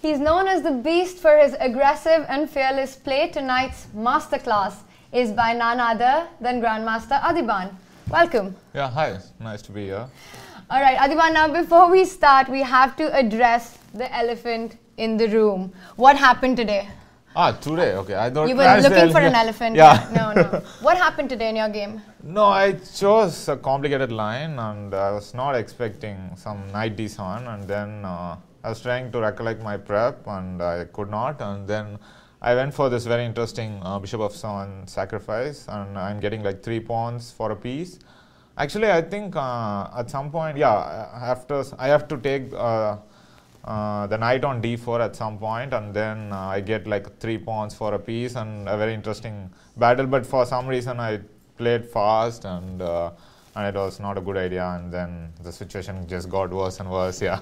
He's known as the beast for his aggressive and fearless play. Tonight's masterclass is by none other than Grandmaster Adhiban. Welcome. Yeah, hi. Nice to be here. All right, Adhiban, now before we start, we have to address the elephant in the room. What happened today? Today, okay. I thought you were looking for an elephant. Yeah. No. What happened today in your game? No, I chose a complicated line and I was not expecting some knight d7, and then I was trying to recollect my prep and I could not, and then I went for this very interesting bishop of 7 sacrifice, and I'm getting like 3 pawns for a piece. Actually, I think at some point, I have to take the knight on d4 at some point, and then I get like 3 pawns for a piece and a very interesting battle. But for some reason, I played fast and it was not a good idea, and then the situation just got worse and worse. Yeah.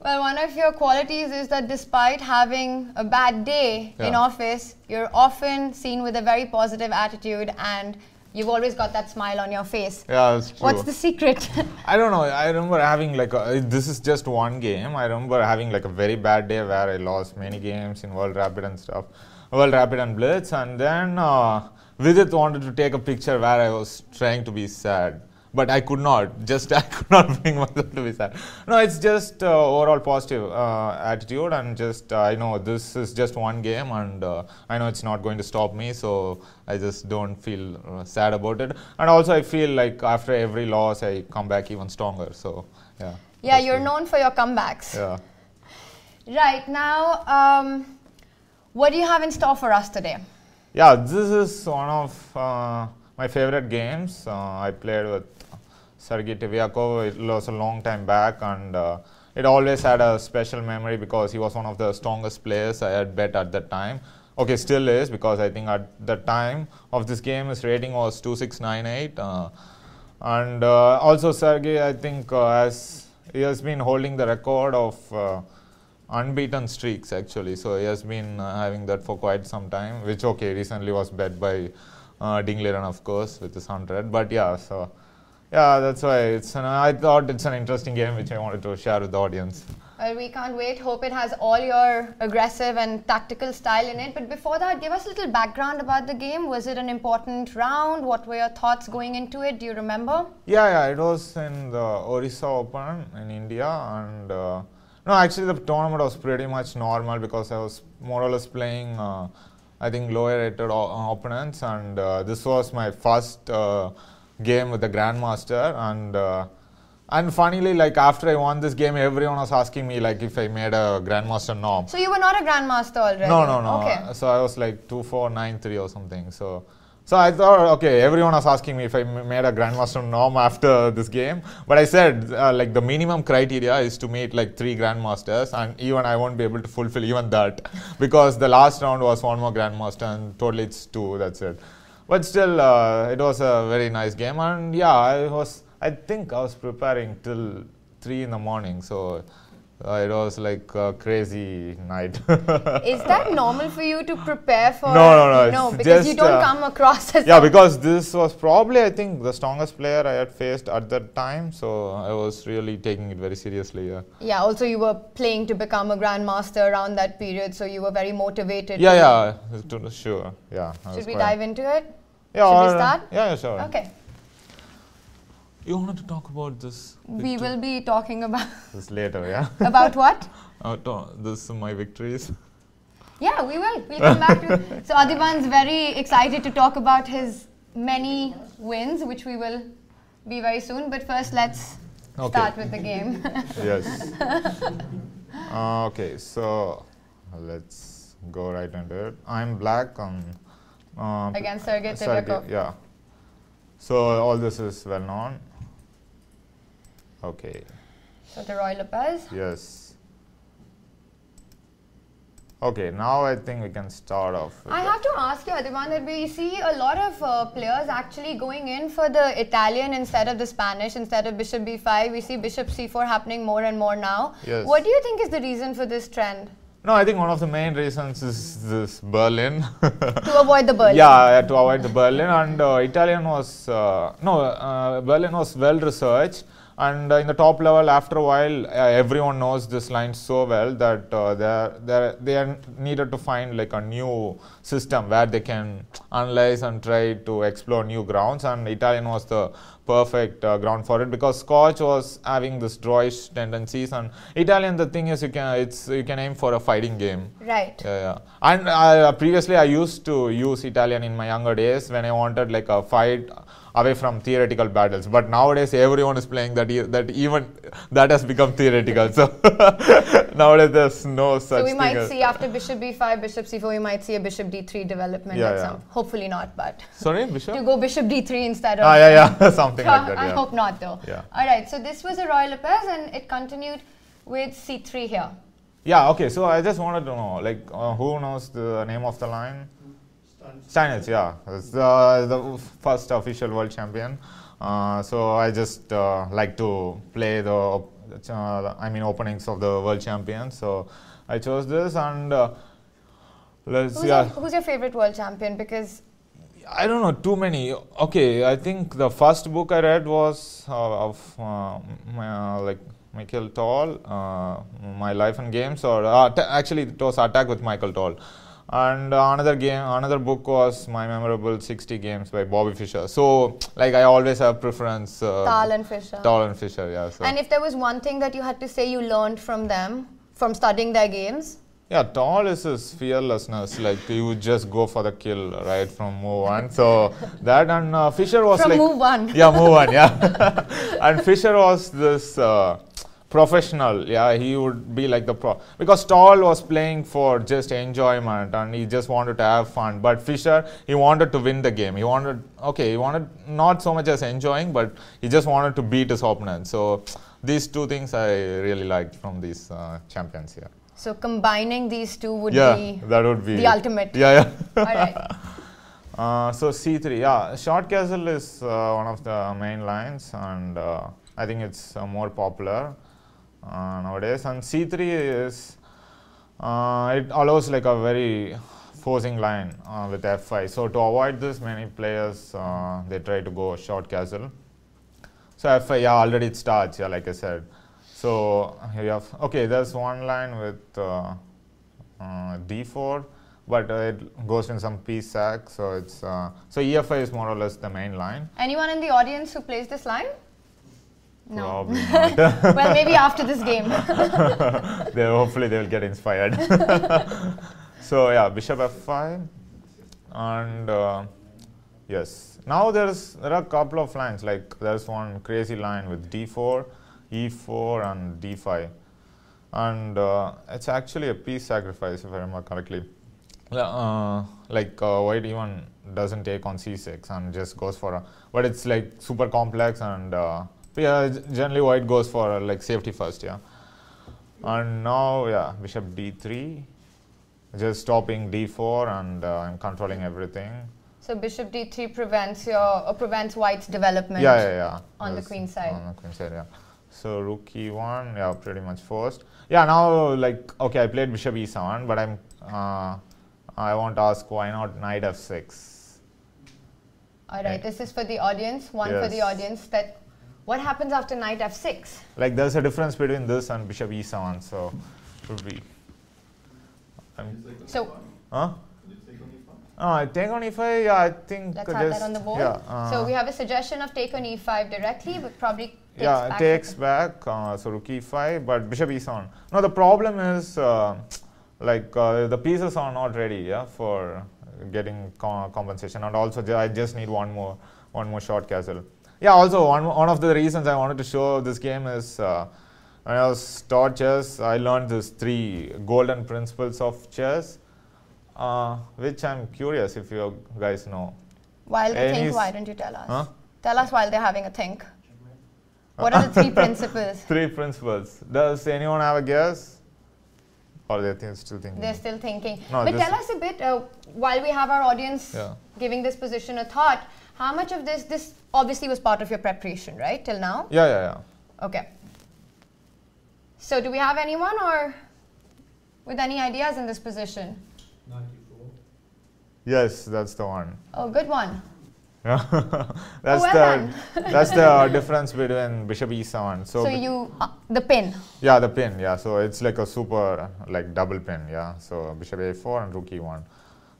Well, one of your qualities is that despite having a bad day in office, you're often seen with a very positive attitude and you've always got that smile on your face. Yeah, that's true. What's the secret? I don't know. I remember having like this is just one game. I remember having like a very bad day where I lost many games in World Rapid and stuff, World Rapid and Blitz, and then Vidit wanted to take a picture where I was trying to be sad, but I could not. I could not bring myself to be sad. No, it's just overall positive attitude, and just I know this is just one game, and I know it's not going to stop me, so I just don't feel sad about it. And also I feel like after every loss I come back even stronger. So yeah. Yeah, you're known for your comebacks. Yeah. Right, now, what do you have in store for us today? Yeah, this is one of my favorite games. I played with Sergei Tivyakov. It was a long time back, and it always had a special memory because he was one of the strongest players I had bet at that time. Okay, still is, because I think at the time of this game his rating was 2698, and also Sergei, I think he has been holding the record of unbeaten streaks actually, so he has been having that for quite some time, which recently was bet by Dingliran, of course, with his 100. But yeah, so yeah, that's why I thought it's an interesting game which I wanted to share with the audience. Well, we can't wait. Hope it has all your aggressive and tactical style in it. But before that, give us a little background about the game. Was it an important round? What were your thoughts going into it? Do you remember? Yeah, it was in the Orissa Open in India, and no, actually the tournament was pretty much normal because I was more or less playing I think lower rated opponents, and this was my first game with the Grandmaster, and funnily, like after I won this game, everyone was asking me like if I made a Grandmaster norm. So you were not a Grandmaster already? No. Okay. So I was like 2-4-9-3 or something. So I thought, everyone was asking me if I made a Grandmaster norm after this game. But I said, like the minimum criteria is to meet like 3 Grandmasters, and even I won't be able to fulfill even that because the last round was one more Grandmaster and totally it's 2, that's it. But still, it was a very nice game, and yeah, I think I was preparing till 3 in the morning, so it was like a crazy night. Is that normal for you to prepare for? No, because you don't come across as because this was probably, I think, the strongest player I had faced at that time, so I was really taking it very seriously. Yeah, also you were playing to become a Grandmaster around that period, so you were very motivated. Yeah, sure. Yeah. Should we dive into it? Yeah. Should we start? Yeah, sure. Okay. You wanted to talk about this? We will be talking about this later, yeah. About what? This my victories. Yeah, we will. We'll come back to it. So Adhiban's very excited to talk about his many wins, which we will be very soon. But first, let's start with the game. Yes. Okay, so let's go right into it. I'm black against Sergei Tivyakov. Yeah. So all this is well known. Okay. So the Roy Lopez. Yes. Okay, now I think we can start off. I have to ask you, Adhiban, that we see a lot of players actually going in for the Italian instead of the Spanish, instead of Bishop B5. We see Bishop C4 happening more and more now. Yes. What do you think is the reason for this trend? No, I think one of the main reasons is this Berlin. To avoid the Berlin. Yeah, to avoid the Berlin. And Berlin was well researched. And in the top level, after a while, everyone knows this line so well that they are needed to find like a new system where they can analyze and try to explore new grounds. And Italian was the perfect ground for it, because Scotch was having this drawish tendencies, and Italian, the thing is, you can aim for a fighting game. Right. Yeah. And previously I used to use Italian in my younger days when I wanted like a fight away from theoretical battles, but nowadays everyone is playing that even that has become theoretical. So nowadays there's no such thing. So we might see after bishop b5, bishop c4, we might see a bishop d3 development at some. Hopefully not, but sorry, bishop? To go bishop d3 instead of something like that. I hope not though. Yeah. Alright, so this was a royal pass and it continued with c3 here. Yeah, okay, so I just wanted to know, like, who knows the name of the line? Steinitz, yeah. It's the first official world champion. So I just like to play the openings of the world champion. So I chose this, and who's your favorite world champion? Because I don't know, too many. Okay, I think the first book I read was of Michael Toll, My Life and Games, or actually it was Attack with Michael Toll. And another book was My Memorable 60 Games by Bobby Fischer. So, like, I always have preference. Toll and Fischer. Toll and Fischer, yeah. So. And if there was one thing that you had to say you learned from them, from studying their games? Yeah, Toll is his fearlessness. Like, he would just go for the kill right from move one. So, that, and Fischer was from like... move one. Yeah, move one, yeah. And Fischer was this... professional, yeah, he would be like the because Toll was playing for just enjoyment and he just wanted to have fun, but Fischer, he wanted to win the game. He wanted not so much as enjoying, but he just wanted to beat his opponent. So these two things I really liked from these champions here. So combining these two would be that would be the ultimate. Yeah. All right. So c3, yeah, short castle is one of the main lines, and I think it's more popular nowadays. And c3 is it allows like a very forcing line with f5. So to avoid this, many players they try to go short castle. So f5, yeah, already it starts, yeah, like I said. So here you have, okay, there's one line with d4, but it goes in some piece sack. So it's so e5 is more or less the main line. Anyone in the audience who plays this line? No. Probably not. Well, maybe after this game. Hopefully they will get inspired. So yeah, bishop f5, and yes. Now there are a couple of lines. Like there's one crazy line with d4, e4, and d5, and it's actually a piece sacrifice if I remember correctly. White even doesn't take on c6 and just goes for a, but it's like super complex, and yeah, generally white goes for like safety first, yeah. And now, yeah, bishop d3, just stopping d4, and I'm controlling everything. So bishop d3 prevents white's development. Yeah. On the queen side. On the queen side, yeah. So rook e1, yeah, pretty much forced. Yeah, now like okay, I played bishop e7, but I want to ask why not knight f6. All right, this is for the audience. For the audience, that. What happens after knight f6? Like there's a difference between this and bishop e7, so it would be. Huh? I take on e5. Yeah, I think. Let's have that on the board. Yeah, so we have a suggestion of take on e5 directly, but probably takes back. So rook e5, but bishop e7. No, the problem is the pieces are not ready, yeah, for getting compensation, and also I just need one more short castle. Yeah, also one of the reasons I wanted to show this game is when I was taught chess, I learned these 3 golden principles of chess, which I'm curious if you guys know. While they think, why don't you tell us? Huh? Tell us while they're having a think. What are the 3 principles? 3 principles. Does anyone have a guess? Or they're still thinking? They're still thinking. No, but tell us a bit, while we have our audience giving this position a thought, how much of this obviously was part of your preparation, right, till now? Yeah. Okay. So do we have anyone or with any ideas in this position? 94. Yes, that's the one. Oh, good one. Yeah. Well done. That's the difference between bishop e7. So you the pin. Yeah, the pin. Yeah, so it's like a super like double pin. Yeah, so bishop a4 and rook e1.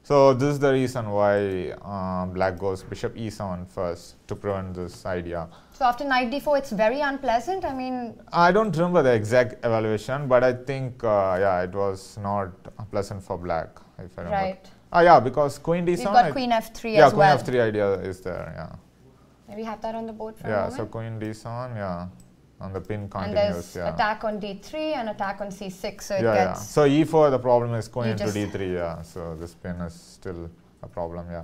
So this is the reason why black goes bishop e7 first to prevent this idea. So after knight d4, it's very unpleasant. I mean, I don't remember the exact evaluation, but I think yeah, it was not pleasant for black, if I remember. Right. Yeah, because queen d7. You've got queen f3 as well. Yeah, queen f3 idea is there. Yeah. Maybe have that on the board for a Yeah, moment. so queen d7. Yeah, and the pin continues. And there's yeah. attack on d3 and attack on c6. So it Yeah, gets. yeah. So e4, the problem is queen into just d3. Yeah, so this pin is still a problem. Yeah.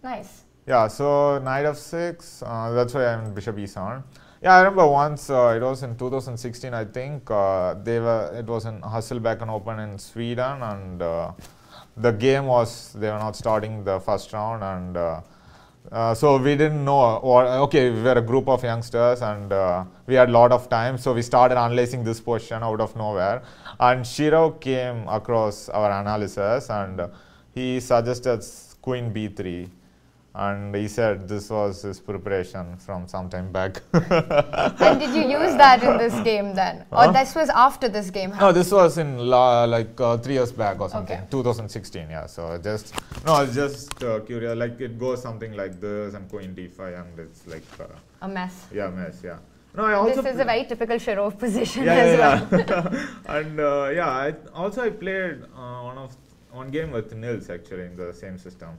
Nice. Yeah, so knight f6. That's why I'm bishop e7. Yeah, I remember once it was in 2016. I think it was in Hasselbecken Open in Sweden, and the game was they were not starting the first round, and so we didn't know. Okay, we were a group of youngsters, and we had a lot of time, so we started analyzing this position out of nowhere. And Shiro came across our analysis, and he suggested queen b3. And he said this was his preparation from some time back. And did you use that in this game then? Or this was after this game happened? No, this was in like 3 years back or something, Okay. 2016, yeah. So just curious, like it goes something like this and queen d5 and it's like a mess. yeah, mess, yeah. No, I also This is a very typical Shirov position yeah, as yeah, well. yeah. And yeah, I played one game with Nils actually in the same system.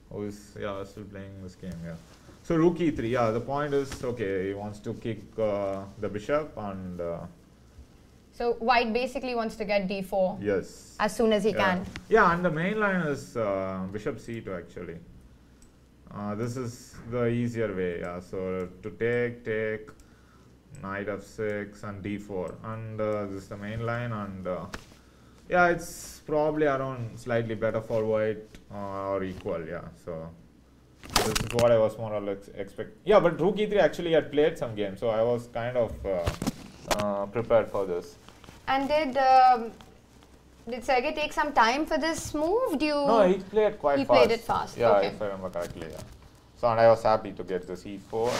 Who is still playing this game, yeah. So rook e3, yeah, the point is, okay, he wants to kick the bishop and So white basically wants to get d4 yes, as soon as he can. Yeah, and the main line is bishop c2 actually. This is the easier way, yeah. So to take, knight f6 and d4, and this is the main line, and yeah, it's probably around slightly better for white or equal, yeah. So this is what I was more or less expecting. Yeah, but rook e3 actually had played some games, so I was kind of prepared for this. And did Sergey take some time for this move? No, he played quite fast. He played it fast. Yeah, okay. if I remember correctly, yeah. So and I was happy to get this e4.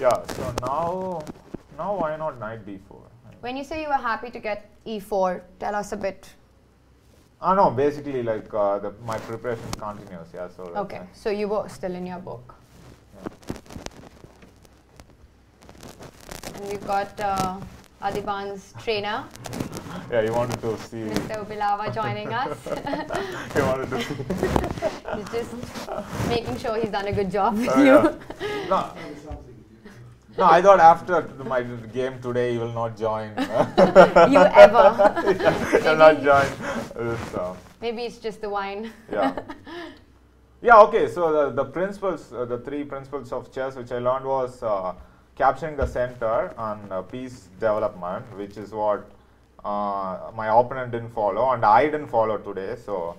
Yeah, so now why not knight d4? When you say you were happy to get e4, tell us a bit. No, basically like my preparation continues, yeah. So Okay, so you were still in your book. Yeah. And we've got Adhiban's trainer, Yeah, you wanted to see. Mr. Ubilava, joining us. You wanted to see. He's just making sure he's done a good job with Yeah. you. No, I thought after my game today he will not join. You ever. He will not join this. Maybe it's just the wine. Yeah. Yeah, okay, so the principles, the 3 principles of chess which I learned was capturing the center and piece development, which is what my opponent didn't follow and I didn't follow today. So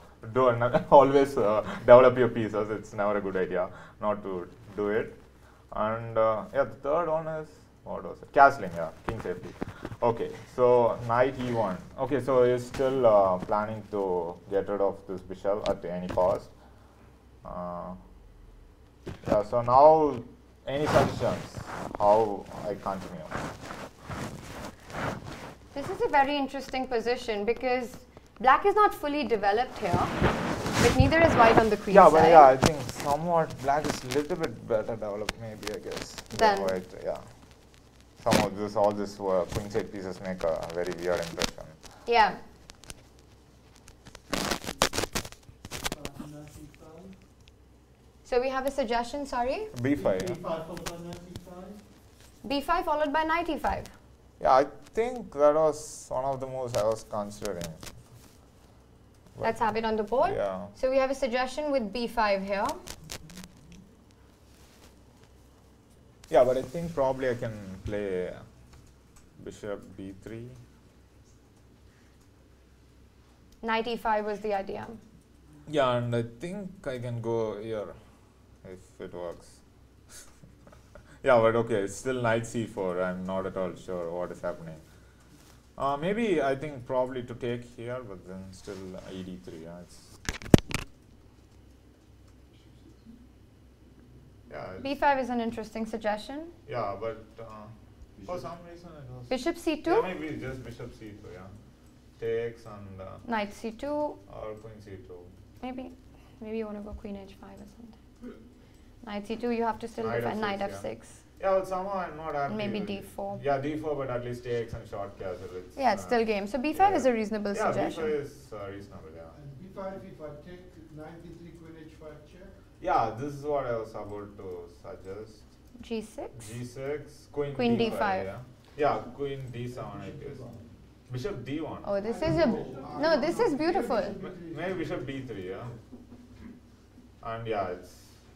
always develop your pieces. It's never a good idea not to do it. And yeah, the third one is, what was it? Castling, yeah, king safety. Okay, so knight e1. Okay, so he's still planning to get rid of this bishop at any cost. Yeah, so now any suggestions how I continue? This is a very interesting position because black is not fully developed here, but neither is white on the queen Yeah, side. but yeah, I think somewhat black is a little bit better developed, maybe, I guess. Then white, yeah. All this queen side pieces make a very weird impression. yeah. So we have a suggestion, sorry? b5. b5 followed by knight e5. Yeah, I think that was one of the moves I was considering. Let's have it on the board. Yeah. So we have a suggestion with b5 here. Yeah, but I think probably I can play bishop b3. Knight e5 was the idea. Yeah, and I think I can go here if it works. Yeah, but okay, it's still knight c4. I'm not at all sure what is happening. Maybe I think probably to take here, but then still ed3. Yeah, B5 is an interesting suggestion. Yeah, but for some reason it was... Bishop C2? Yeah, maybe just bishop C2, yeah. Takes and... Knight C2. Or queen C2. Maybe you want to go queen H5 or something. Knight C2, you have to still defend knight F6. Yeah, well, somehow I'm not happy. Maybe D4. Yeah, D4, but at least takes and short castle. Yeah, it's still game. So B5 is a reasonable suggestion. Yeah, B5 is reasonable, yeah. And B5, if I take knight D3, queen H5 check? Yeah, this is what I was about to suggest. G6? G6, queen D5. Yeah. Yeah, queen D7, I guess. Bishop D1. Oh, this is a... No, this is beautiful. Maybe bishop D3, yeah. And yeah, it's...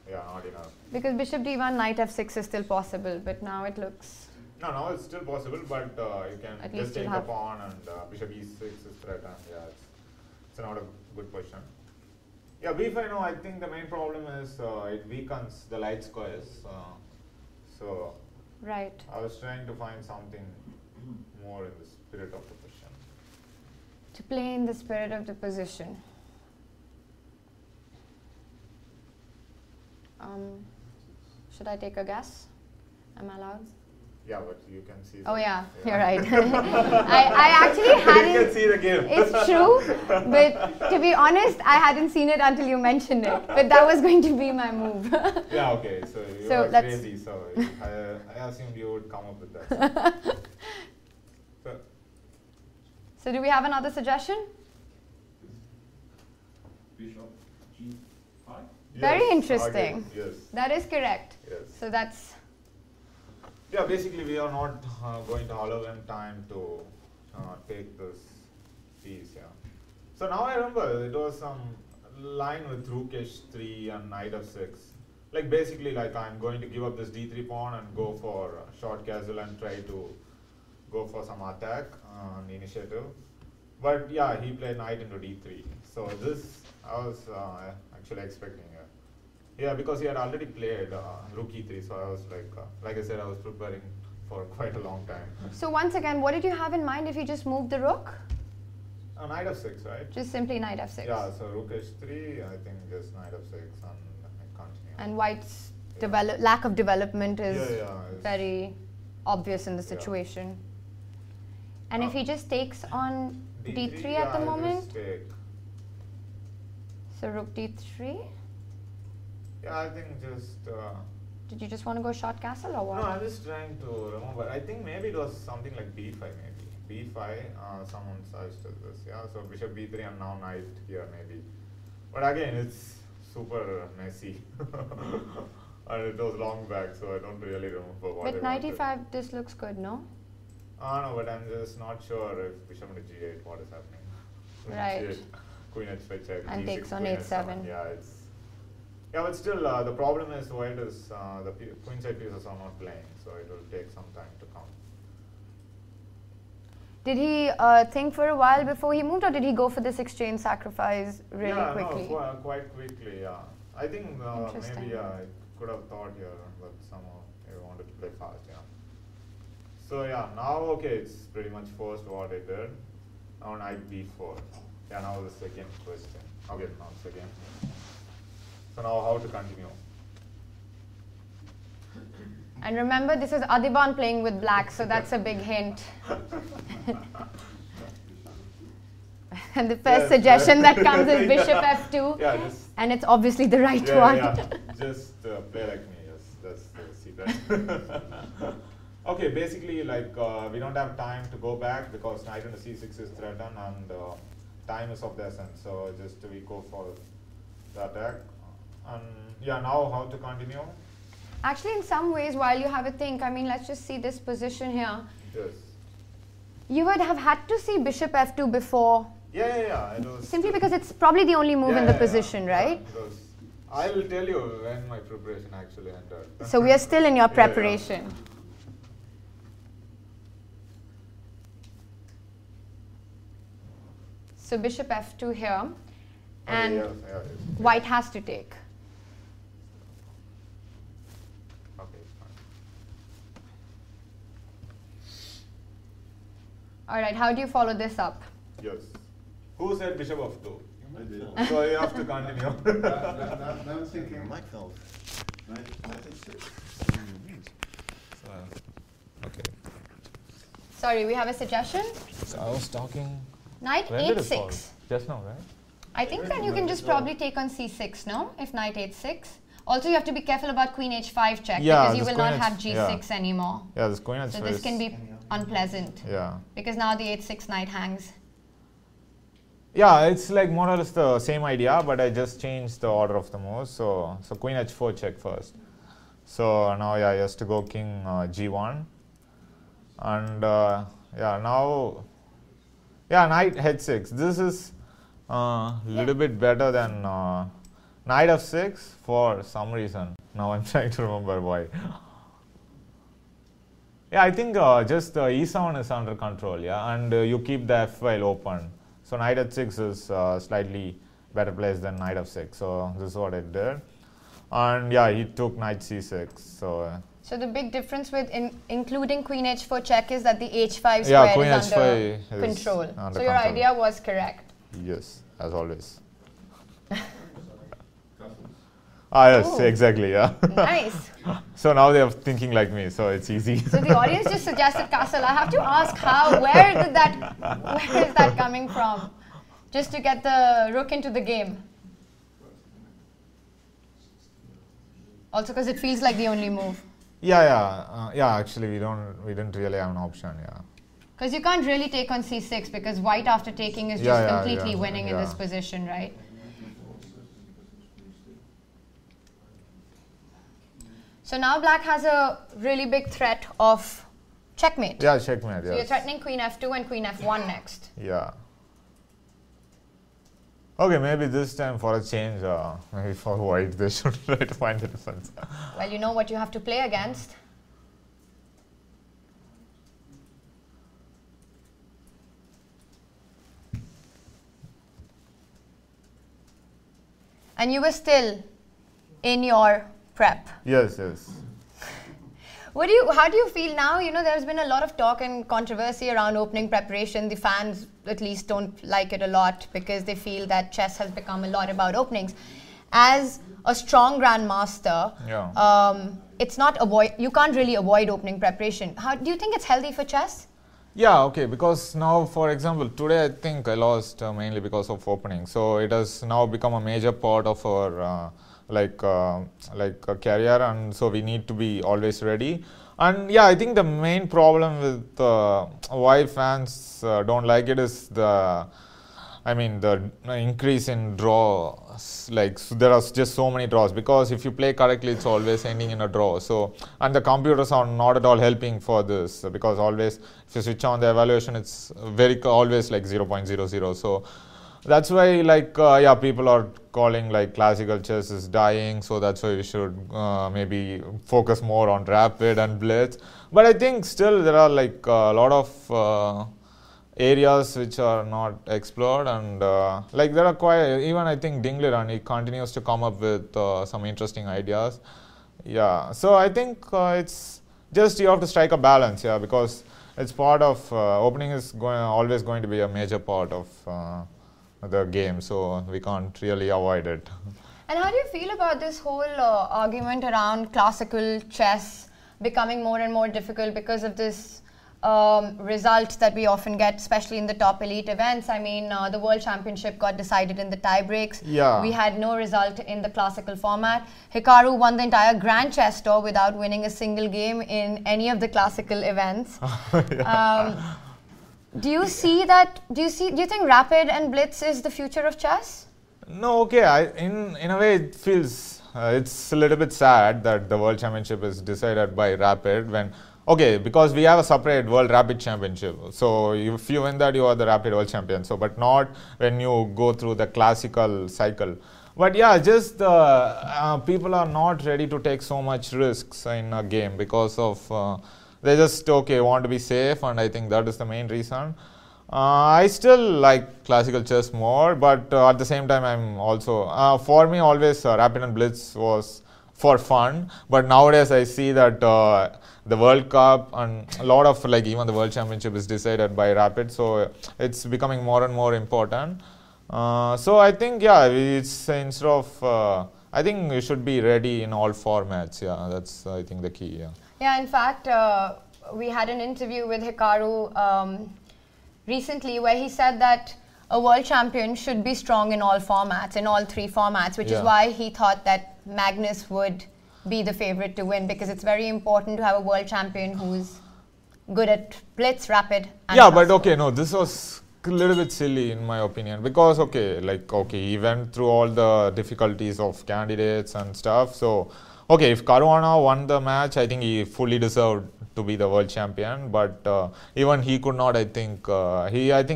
Yeah, not enough. Because bishop D1, knight F6 is still possible, but now it looks... No, now it's still possible, but you can at just take a pawn and bishop E6 is threatened. Yeah, it's not a good position. Yeah, B5, no, I think the main problem is it weakens the light squares. So right. I was trying to find something more in the spirit of the position. To play in the spirit of the position. Should I take a guess? Am I allowed? Yeah, but you can see. Oh yeah, you're right. I actually hadn't. You can see the game. It's true, but to be honest, I hadn't seen it until you mentioned it. But that was going to be my move. Yeah, okay. So you are crazy. So I assumed you would come up with that. So do we have another suggestion? Bishop G5? Yes, very interesting. again, yes. That is correct. Yes. So that's... Yeah, basically we are not going to allow them time to take this piece. Yeah. So now I remember it was some line with rook h3 and knight f6. Like basically like I'm going to give up this d3 pawn and go for short castle and try to go for some attack on initiative. But yeah, he played knight into d3. So this I was actually expecting. Yeah, because he had already played rook e3, so I was like I said, I was preparing for quite a long time. So once again, what did you have in mind if you just moved the rook? Knight f6, right? Just simply knight f6. Yeah, so rook h3, I think just knight f6 and I continue. And white's lack of development is very obvious in the situation. And if he just takes on d3 at the moment? So rook d3? Yeah, I think just... did you just want to go short castle or what? No, I'm just trying to remember. I think maybe it was something like b5 maybe. b5, someone suggested this. Yeah, so bishop b3 and now knight here maybe. But again, it's super messy. And it was long back, so I don't really remember what But knight e5, this looks good, no? No, but I'm just not sure if bishop into g8, what is happening. Right. Queen h5 check. And g6, takes on queen h7. Yeah, it's... Yeah, but still, the problem is white is the queen side pieces are not playing, so it will take some time to come. Did he think for a while before he moved, or did he go for this exchange sacrifice really quickly? No, quite quickly, yeah. I think maybe I could have thought here, but somehow I wanted to play fast, yeah. So yeah, now okay, it's pretty much forced what I did. Now knight b4. Yeah, now the second question. Okay, now second. So now how to continue? And remember, this is Adhiban playing with black, so that's a big hint. And the first suggestion that comes is bishop f2, and it's obviously the right one. Yeah, just play like me, yes, that's the secret. Okay, basically like we don't have time to go back because knight into c6 is threatened and time is of the essence, so just we go for the attack. And yeah, now how to continue? Actually, in some ways, while you have a think, I mean, let's just see this position here. Yes. You would have had to see bishop f2 before. Yeah. It was simply because it's probably the only move in the position, right? I will tell you when my preparation actually entered. So we are still in your preparation. Yeah. So bishop f2 here, and yes. white has to take. All right, how do you follow this up? Yes. Who said bishop of 2? I did. So you have to continue. I'm thinking Mike fell. Knight h6. Okay. Sorry, we have a suggestion. So I was talking. Knight When did it fall? h6. Just now, right? I think then you can just probably take on c6, no? If knight h6. Also, you have to be careful about queen h5 check because you will not have g6 anymore. Yeah, this queen h5. So this can be unpleasant. Yeah. Because now the h6 knight hangs. Yeah, it's like more or less the same idea, but I just changed the order of the moves. So queen h4 check first. So now he has to go king g1, and knight h6. This is little bit better than knight f6 for some reason. Now I'm trying to remember why. Yeah, I think just e7 is under control. Yeah, and you keep the f file open. So knight h6 is slightly better place than knight f6. So this is what I did. And yeah, he took knight c6. So the big difference with including queen h4 check is that the h5 square is under control. So your idea was correct. Yes, as always. Yes, Ooh. Exactly, yeah. Nice. So now they are thinking like me, so it's easy. So the audience just suggested castle. I have to ask where is that coming from? Just to get the rook into the game. Also because it feels like the only move. Yeah, actually we didn't really have an option, yeah. Because you can't really take on c6 because white after taking is just completely winning in this position, right? So now black has a really big threat of checkmate. Yeah, checkmate, So you're threatening queen f2 and queen f1 next. Yeah. Okay, maybe this time for a change, maybe for white they should try to find the difference. Well, you know what you have to play against. And you were still in your prep. Yes. How do you feel now? You know, there's been a lot of talk and controversy around opening preparation. The fans, at least, don't like it a lot because they feel that chess has become a lot about openings. As a strong grandmaster, it's not you can't really avoid opening preparation. How do you think it's healthy for chess? Yeah, okay, because now, for example, today I think I lost mainly because of opening. So it has now become a major part of our a career, and so we need to be always ready. And yeah, I think the main problem with why fans don't like it is the increase in draws. Like there are just so many draws, because if you play correctly, it's always ending in a draw. So, and the computers are not at all helping for this, because always if you switch on the evaluation, it's always like 0.00. So that's why people are calling like classical chess is dying. So that's why we should maybe focus more on rapid and blitz. But I think still there are like a lot of areas which are not explored, and there are quite, even I think Dingley Run, he continues to come up with some interesting ideas. Yeah, so I think it's just you have to strike a balance, because it's part of opening is always going to be a major part of the game, so we can't really avoid it. And how do you feel about this whole argument around classical chess becoming more and more difficult because of this result that we often get, especially in the top elite events? I mean, the World Championship got decided in the tie breaks. Yeah. We had no result in the classical format. Hikaru won the entire Grand Chess Tour without winning a single game in any of the classical events. Do you see that? Do you think rapid and blitz is the future of chess? No, okay. In a way, it feels it's a little bit sad that the World Championship is decided by rapid when. Okay, because we have a separate World Rapid Championship. So if you win that, you are the Rapid World Champion. So, but not when you go through the classical cycle. But yeah, just people are not ready to take so much risks in a game because of they just want to be safe, and I think that is the main reason. I still like classical chess more, but at the same time, I'm also for me always rapid and blitz was for fun. But nowadays I see that the World Cup and a lot of even the World Championship is decided by rapid, so it's becoming more and more important. So I think it's instead of I think you should be ready in all formats. Yeah, that's I think the key. Yeah. Yeah. In fact, we had an interview with Hikaru recently where he said that a world champion should be strong in all formats, in all 3 formats, which is why he thought that Magnus would be the favorite to win, because it's very important to have a world champion who's good at blitz, rapid, and yeah, but okay, no, this was a little bit silly in my opinion, because he went through all the difficulties of candidates and stuff. So okay, if Caruana won the match, I think he fully deserved to be the world champion, but even he could not. I think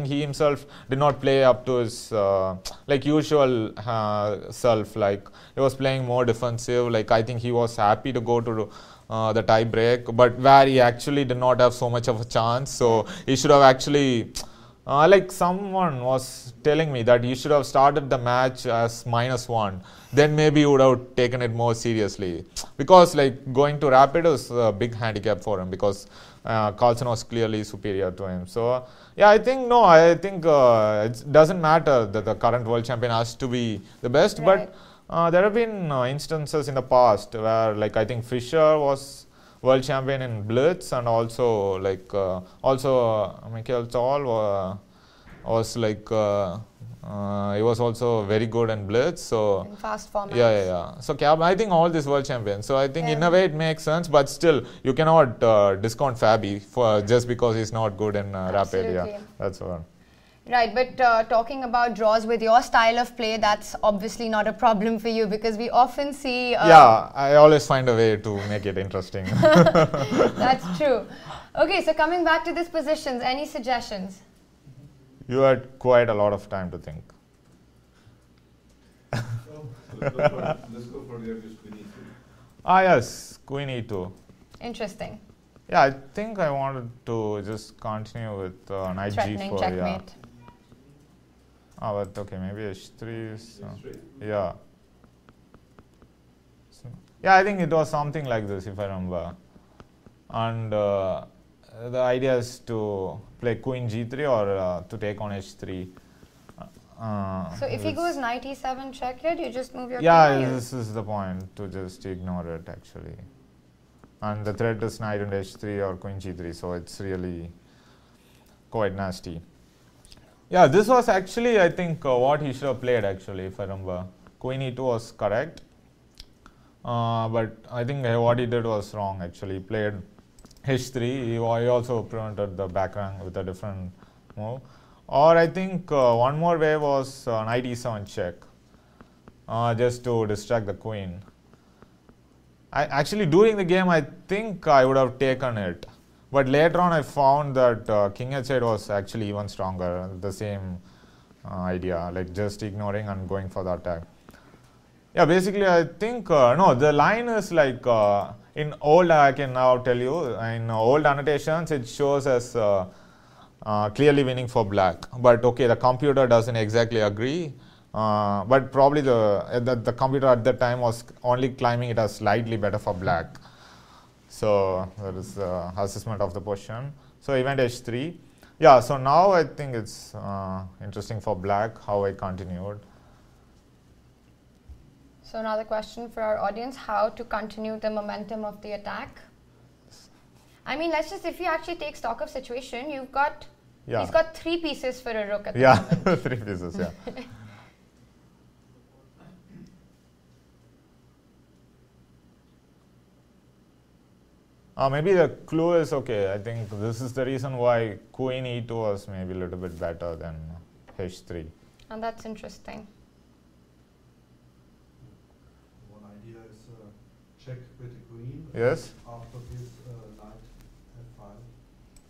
he himself did not play up to his usual self. Like he was playing more defensive. Like I think he was happy to go to the tie break, but where he actually did not have so much of a chance. So he should have actually. Like someone was telling me that he should have started the match as -1, then maybe he would have taken it more seriously, because like going to rapid was a big handicap for him, because Carlsen was clearly superior to him. So yeah, I think it doesn't matter that the current world champion has to be the best, right. But there have been instances in the past where like I think Fischer was world champion in blitz, and also Michael Toll was like he was also very good in blitz. So in fast formats. Yeah. So I think all these world champions. So I think in a way it makes sense, but still you cannot discount Fabi for just because he's not good in rapid. Yeah, that's all. Right, but talking about draws with your style of play, that's obviously not a problem for you, because we often see... yeah, I always find a way to make it interesting. That's true. Okay, so coming back to these positions, any suggestions? You had quite a lot of time to think. Let's go for the obvious Queen E2. Yes, Queen E2. Interesting. Yeah, I think I wanted to just continue with Knight G4. Checkmate. Yeah. But okay, maybe H3 is... yeah. So, yeah, I think it was something like this, if I remember. And the idea is to play Queen G3 or to take on H3. So if he goes Knight E7 check here, you just move your queen? Yeah, this is the point, to just ignore it actually. And the threat is Knight and H3 or Queen G3, so it's really quite nasty. Yeah, this was actually, I think, what he should have played actually, if I remember. Queen E2 was correct. But I think what he did was wrong actually. He played H3. He also prevented the back rank with a different move. Or I think one more way was Knight E7 check. Just to distract the queen. Actually, during the game, I think I would have taken it. But later on, I found that King H8 was actually even stronger. The same idea, like just ignoring and going for the attack. Yeah, basically, I think, no, the line is like, in old, I can now tell you, in old annotations, it shows as clearly winning for black. But okay, the computer doesn't exactly agree. But probably the computer at that time was only claiming it as slightly better for black. So that is the assessment of the position. So event H3. Yeah, so now I think it's interesting for black how I continued. So another question for our audience, how to continue the momentum of the attack? I mean, let's just, if you actually take stock of situation, you've got, he's got 3 pieces for a rook at the moment. 3 pieces, yeah. Maybe the clue is okay. I think this is the reason why Queen E2 was maybe a little bit better than H3. And that's interesting. One idea is check with the queen. Yes. After this knight F5.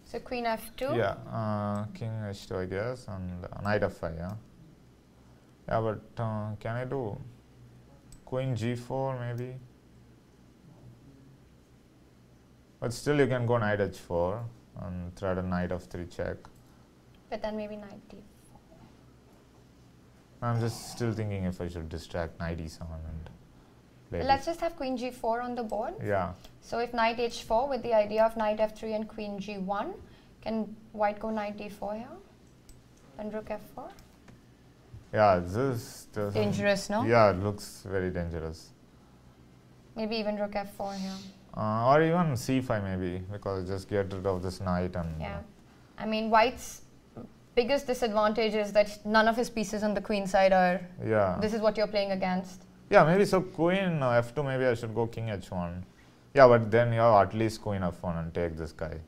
So Queen F2. Yeah, King H2 I guess, and Knight F5. Yeah. Yeah, but can I do Queen G4 maybe? But still you can go Knight H4 and thread a Knight F3 check. But then maybe Knight D4. I'm just still thinking if I should distract Knight E7 and play. Let's just have Queen G4 on the board. Yeah. So if Knight H4 with the idea of Knight F3 and Queen G1, can White go Knight D4 here? Then Rook F4? Yeah, this doesn't... Dangerous, no? Yeah, it looks very dangerous. Maybe even rook f4 here. Or even c5 maybe, because just get rid of this knight and... Yeah. I mean, white's biggest disadvantage is that none of his pieces on the queen side are... Yeah. This is what you're playing against. Yeah, maybe so queen f2, maybe I should go king h1. Yeah, but then you have at least queen f1 and take this guy.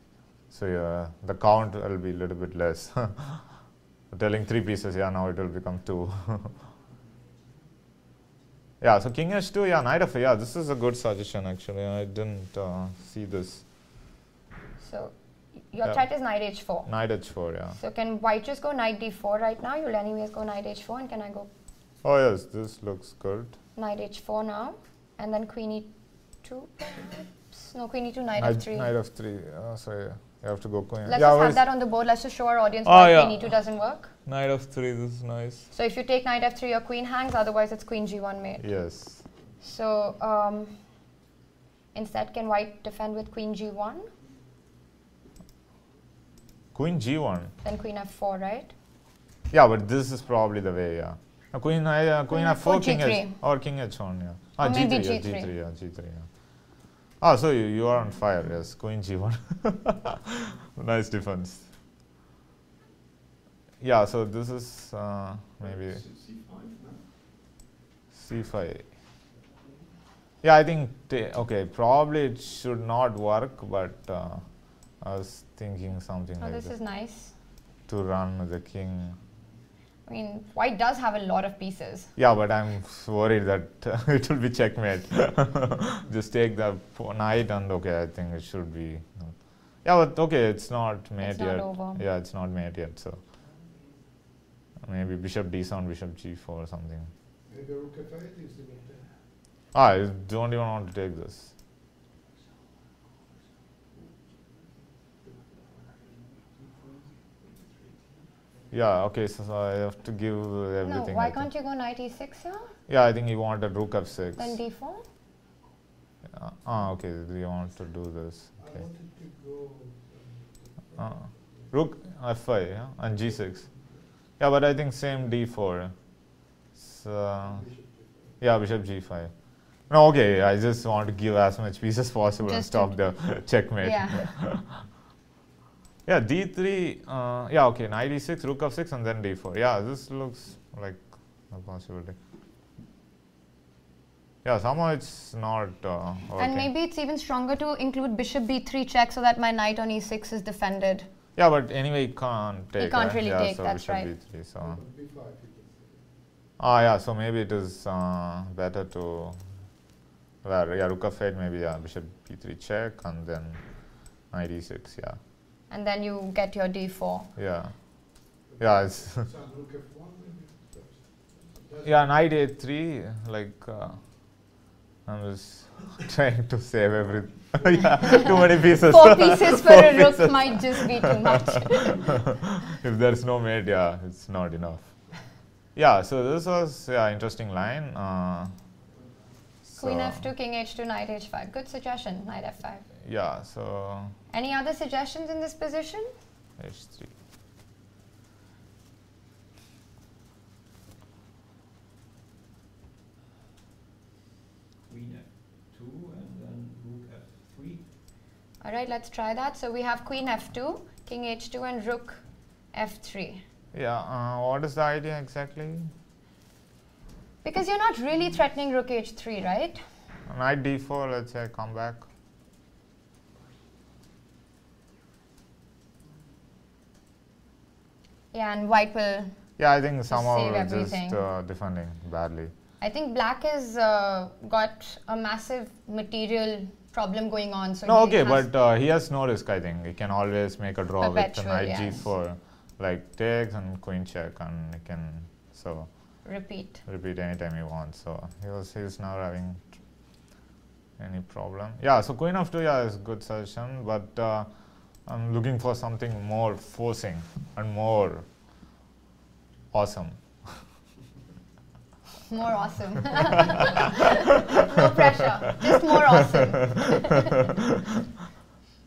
So yeah, the count will be a little bit less. Telling 3 pieces, yeah, now it will become 2. Yeah, so king h2, yeah, knight f4, yeah, this is a good suggestion actually. I didn't see this. So your threat is knight h4. Knight h4, yeah. So can white just go knight d4 right now? You'll anyways go knight h4, and can I go? Oh yes, this looks good. Knight h4 now, and then queen e2 perhaps? No, queen e2, knight f3. Knight f3, so yeah, you have to go queen. Let's yeah, just have that on the board. Let's just show our audience why queen e2 doesn't work. Knight f3, this is nice. So if you take knight f3, your queen hangs, otherwise it's queen g1 mate. Yes. So instead, can white defend with queen g1? Queen g1? Then queen f4, right? Yeah, but this is probably the way, yeah. Queen f4, king g3. h, or king h1, yeah. Or G3, maybe yeah, g3. G3, yeah, G3, yeah. Ah, so you are on fire, yes, queen g1. Nice defense. Yeah, so this is maybe c5. Yeah, I think, okay, probably it should not work, but I was thinking something like this is nice. To run the king. I mean, white does have a lot of pieces. Yeah, but I'm worried that it will be checkmate. Just take the knight and okay, I think it should be. Yeah, but okay, it's not mate yet. Over. Yeah, it's not mate yet, so maybe bishop d7, bishop g4 or something. Maybe rook f8 is the mate. I don't even want to take this. Yeah, okay, so I have to give everything. No, why can't you go knight e6 here? Yeah, I think he wanted rook f6. Then d4? Okay, you want to do this. Okay. I wanted to go... Rook f5, yeah, and g6. Yeah, but I think same d4. So, yeah, bishop g5. No, okay, I just want to give as much pieces as possible and stop the checkmate. Yeah. Yeah, d3, yeah, okay, knight e6, rook f6, and then d4. Yeah, this looks like a possibility. Yeah, somehow it's not working. And maybe it's even stronger to include bishop b3 check so that my knight on e6 is defended. Yeah, but anyway, he can't take. He can't really yeah, take, so that's bishop right. b3, so. b5. Yeah, so maybe it is better to, yeah, rook f8, maybe, yeah, bishop b3 check, and then knight e6, yeah. And then you get your d4. Yeah. Yeah, it's Some rook f1 maybe? yeah, knight a3, like, I'm just trying to save everything. Yeah, too many pieces. 4 pieces for a rook pieces. might just be too much. If there's no mate, yeah, it's not enough. Yeah, so this was, yeah, interesting line. Queen f2, king h2, knight h5. Good suggestion, knight f5. Yeah, so Any other suggestions in this position? h3. Queen f2 and then rook f3. All right, let's try that. So we have queen f2, king h2, and rook f3. Yeah, what is the idea exactly? Because you're not really threatening rook h3, right? Knight d4, let's say, come back. Yeah, and white will... Yeah, I think somehow save we're just everything. defending badly. I think black has got a massive material problem going on. So No, he okay, has but he has no risk, I think. He can always make a draw with Perpetual, knight yes. g4, like takes and queen check, and he can repeat. repeat anytime he wants. So he's now having any problem. Yeah, so queen f2, yeah, is good suggestion, but I'm looking for something more forcing and more awesome. More awesome. No pressure, just more awesome.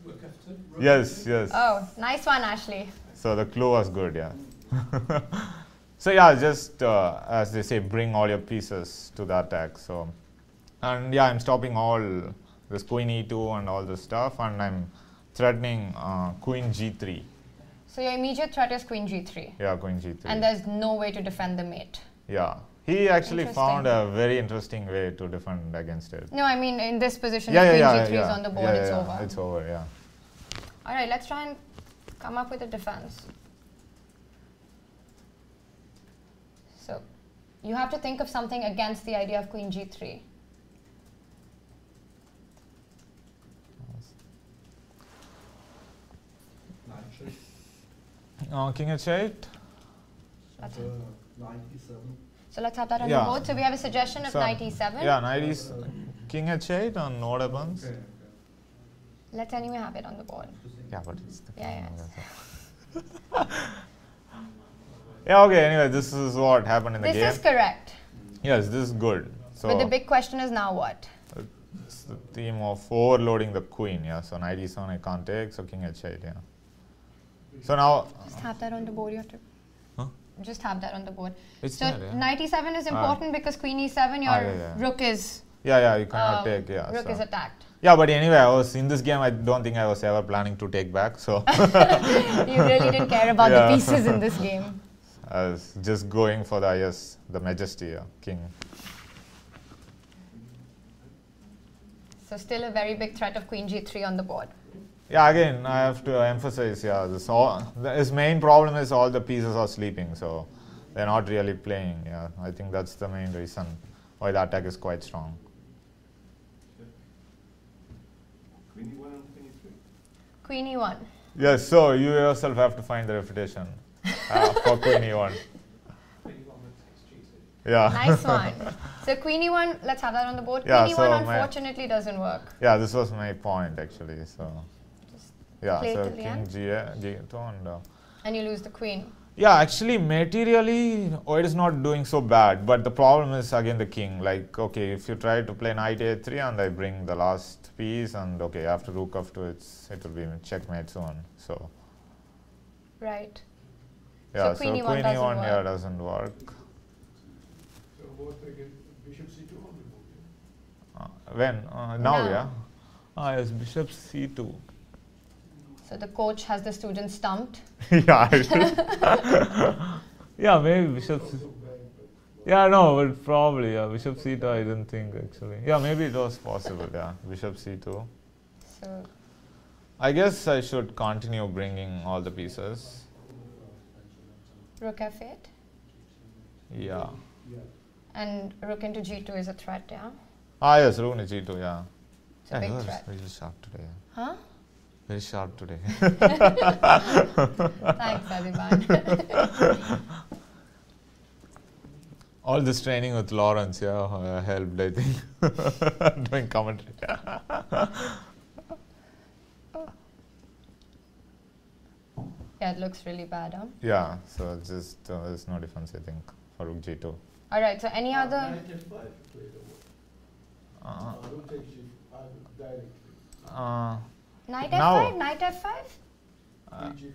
Rook f2. Yes, yes. Oh, nice one, Ashley. So the clue was good, yeah. So yeah, just as they say, bring all your pieces to the attack. So, and yeah, I'm stopping all this queen e2 and all this stuff, and I'm threatening queen g3. So your immediate threat is queen g3. Yeah, queen g3. And there's no way to defend the mate. Yeah, he actually found a very interesting way to defend against it. No, I mean in this position, if queen g3 is on the board, it's over. It's over, yeah. All right, let's try and come up with a defense. So you have to think of something against the idea of queen g3. King h8. Knight e7. So let's have that on the board. So we have a suggestion of knight e7. Yeah, knight is king h8 and no weapons. Okay. Let's anyway have it on the board. Yeah, but it's the yeah, okay, anyway, this is what happened in the game. This is correct. Yes, this is good. So But the big question is now what? it's the theme of overloading the queen, yeah. So knight e7 I can't take, so king h8, yeah. So now Just have that on the board. You have to just have that on the board. It's so there, yeah. knight e7 is important because queen e7, your rook is you cannot take, yeah. rook is attacked. Yeah, but anyway, I was in this game. I don't think I was ever planning to take back. So you really didn't care about the pieces in this game. I was just going for the majesty, king. So still a very big threat of queen g3 on the board. Yeah, again, I have to emphasize, his main problem is all the pieces are sleeping, so they're not really playing. Yeah, I think that's the main reason why the attack is quite strong. Queen e1 and queen e3. Queen e1. Yes, so you yourself have to find the refutation for queen e1. Yeah. Nice one. So queen e1, let's have that on the board. Yeah, Queen e1 unfortunately doesn't work. Yeah, this was my point actually. So yeah, play so till the king end. g2 And you lose the queen. yeah, actually materially it is not doing so bad, but the problem is again the king. Like, okay, if you try to play knight a3 and I bring the last piece, and okay, after rook f2 it will be checkmate soon. So Right. yeah, so queen e1 doesn't work. Yeah, doesn't work. So what again? Bishop c2 on the board. When now, yeah. Yes, bishop c2. So the coach has the student stumped. Yeah, yeah, maybe bishop. Yeah, no, but probably bishop c2. I didn't think actually. Yeah, maybe it was possible. Yeah, bishop c2. So I guess I should continue bringing all the pieces. rook f8. Yeah. And rook into g2 is a threat, yeah? Yes, rook into g2. Yeah. It's a big threat. Really sharp today. Huh? Very sharp today. Thanks, Adhiban. All this training with Lawrence, helped, I think, doing commentary. Yeah, it looks really bad, huh? Yeah, so it's just there's no defense, I think, for rook g2. All right, so any other... Knight f5 played over. Rook takes g5 directly. Knight Now. f5? Knight f5? g4.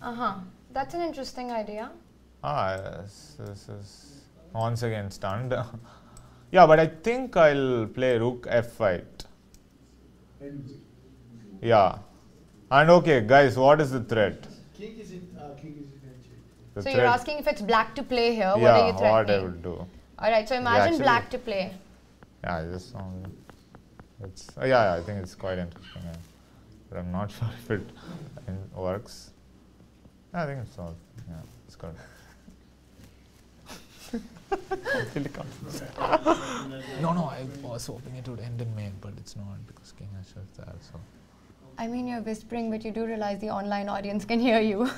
Uh-huh. That's an interesting idea. Yes, this is once again stunned. Yeah, but I think I'll play rook f5. Anyway. Yeah. And okay, guys, what is the threat? King is in h8. The So threat, you're asking if it's black to play here, what yeah, are you threatening? what I would do. All right, so imagine actually- black to play. Yeah, I just it's yeah, I think it's quite interesting. But I'm not sure if it works. I think it's all. Yeah, it's good. I'm really confused. No, I was hoping it would end in main, but it's not because king has shut there. So I mean, you're whispering, but you do realize the online audience can hear you.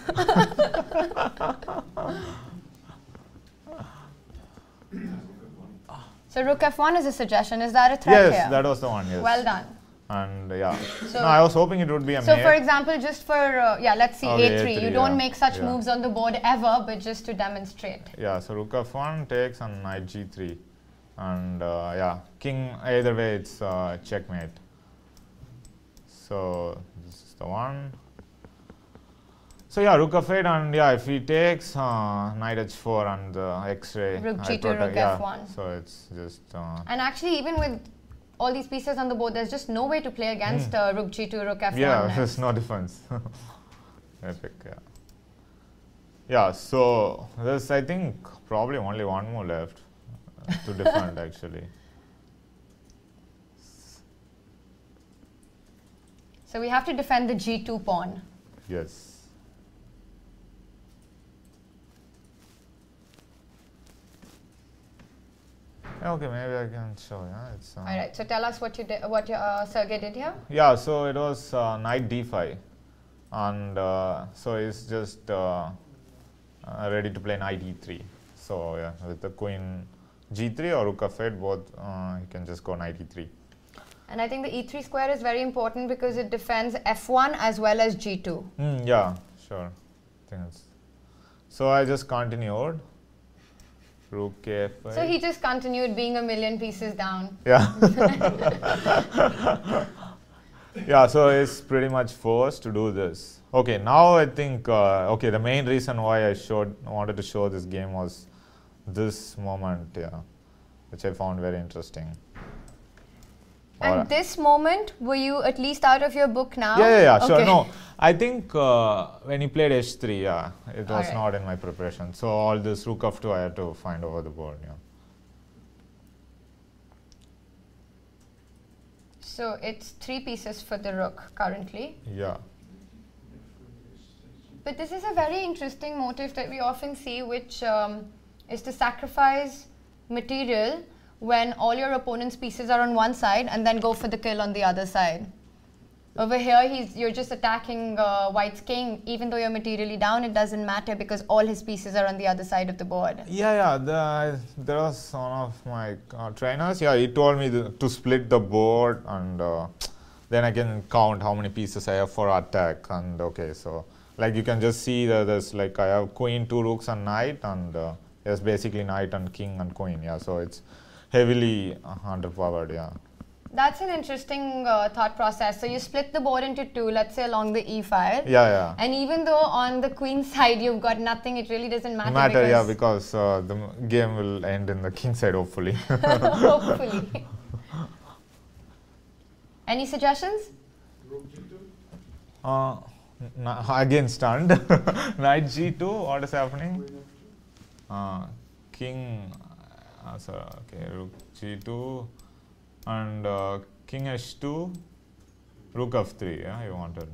So rook f1 is a suggestion. Is that a threat here? yes, that was the one. Yes. Well done. And yeah, So- no, I was hoping it would be a So mate. for example, just for, let's see, Okay, a3. You A3, don't yeah. make such Yeah. moves on the board ever, but just to demonstrate. Yeah, so rook f1 takes and knight g3, and king either way it's checkmate. So this is the one. So yeah, rook f8, and yeah, if he takes knight h4 and x-ray, Rook I g2, protect- rook yeah, f1. So it's just And actually, even with all these pieces on the board, there's just no way to play against rook g2, rook f1. yeah, next. there's no defense. Epic, yeah. Yeah, so there's I think probably only one more left to defend actually. So we have to defend the g2 pawn. Yes. Okay, maybe I can show. Yeah, it's. All right. So tell us what you did, what your Sergey did here. Yeah, so it was knight d5, and so he's just ready to play knight e3. So yeah, with the queen g3 or rook f8, both you can just go knight e3. And I think the e3 square is very important because it defends f1 as well as g2. Yeah, sure. I think it's so I just continued. Rook f5. So he just continued being a million pieces down. Yeah. Yeah, so it's pretty much forced to do this. Okay, now I think, okay, the main reason why I wanted to show this game was this moment, yeah, which I found very interesting. And this moment, were you at least out of your book now? Yeah, sure. Okay. No, I think when he played h3, yeah, it was Alright. not in my preparation. So all this rook f2 I had to find over the board, yeah. So it's 3 pieces for the rook currently. Yeah. But this is a very interesting motive that we often see, which is to sacrifice material when all your opponent's pieces are on one side and then go for the kill on the other side. Over here, you're just attacking White's king. Even though you're materially down, it doesn't matter because all his pieces are on the other side of the board. Yeah. There was one of my trainers. Yeah, he told me to split the board, and then I can count how many pieces I have for attack. And okay, so like you can just see that there's like I have queen, 2 rooks, and knight, and there's basically knight and king and queen. Yeah, so it's heavily underpowered. Yeah. That's an interesting thought process. So you split the board into 2, let's say along the e file. Yeah. And even though on the queen side you've got nothing, it really doesn't matter. Because the game will end in the king side, hopefully. Hopefully. Any suggestions? Rook g2. Again stunned. Knight g2. What is happening? King. Okay, rook g2 and king h2, rook f3. Yeah, you wanted.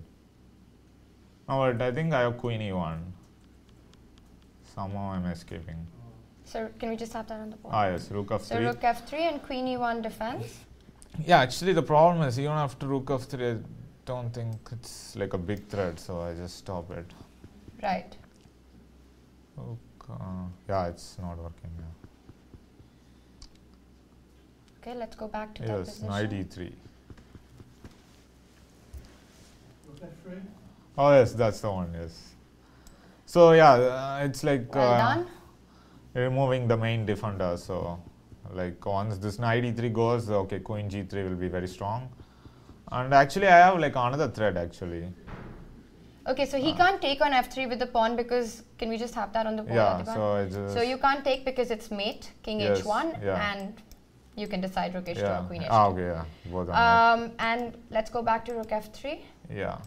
No, but I think I have queen e1. Somehow I'm escaping. So can we just have that on the board? Yes, rook f3. So rook f3 and queen e1 defense. Yeah, actually the problem is even after rook f3, I don't think it's like a big threat, so I just stop it. Right. Rook, yeah, it's not working. Yeah. Okay, let's go back to that Yes, position. knight e3. Rook f3. Oh yes, that's the one. Yes. So yeah, it's like Well done. removing the main defender. So like once this knight e3 goes, okay, queen g3 will be very strong. And actually, I have like another thread actually. Okay, so he can't take on f3 with the pawn because, can we just have that on the board? Yeah. Adhiban? So it's So you can't take because it's mate, king Yes, h1, yeah. and you can decide rook h2 yeah. or queen h2. Okay. Yeah. Both are mate. And let's go back to rook f3. Yeah.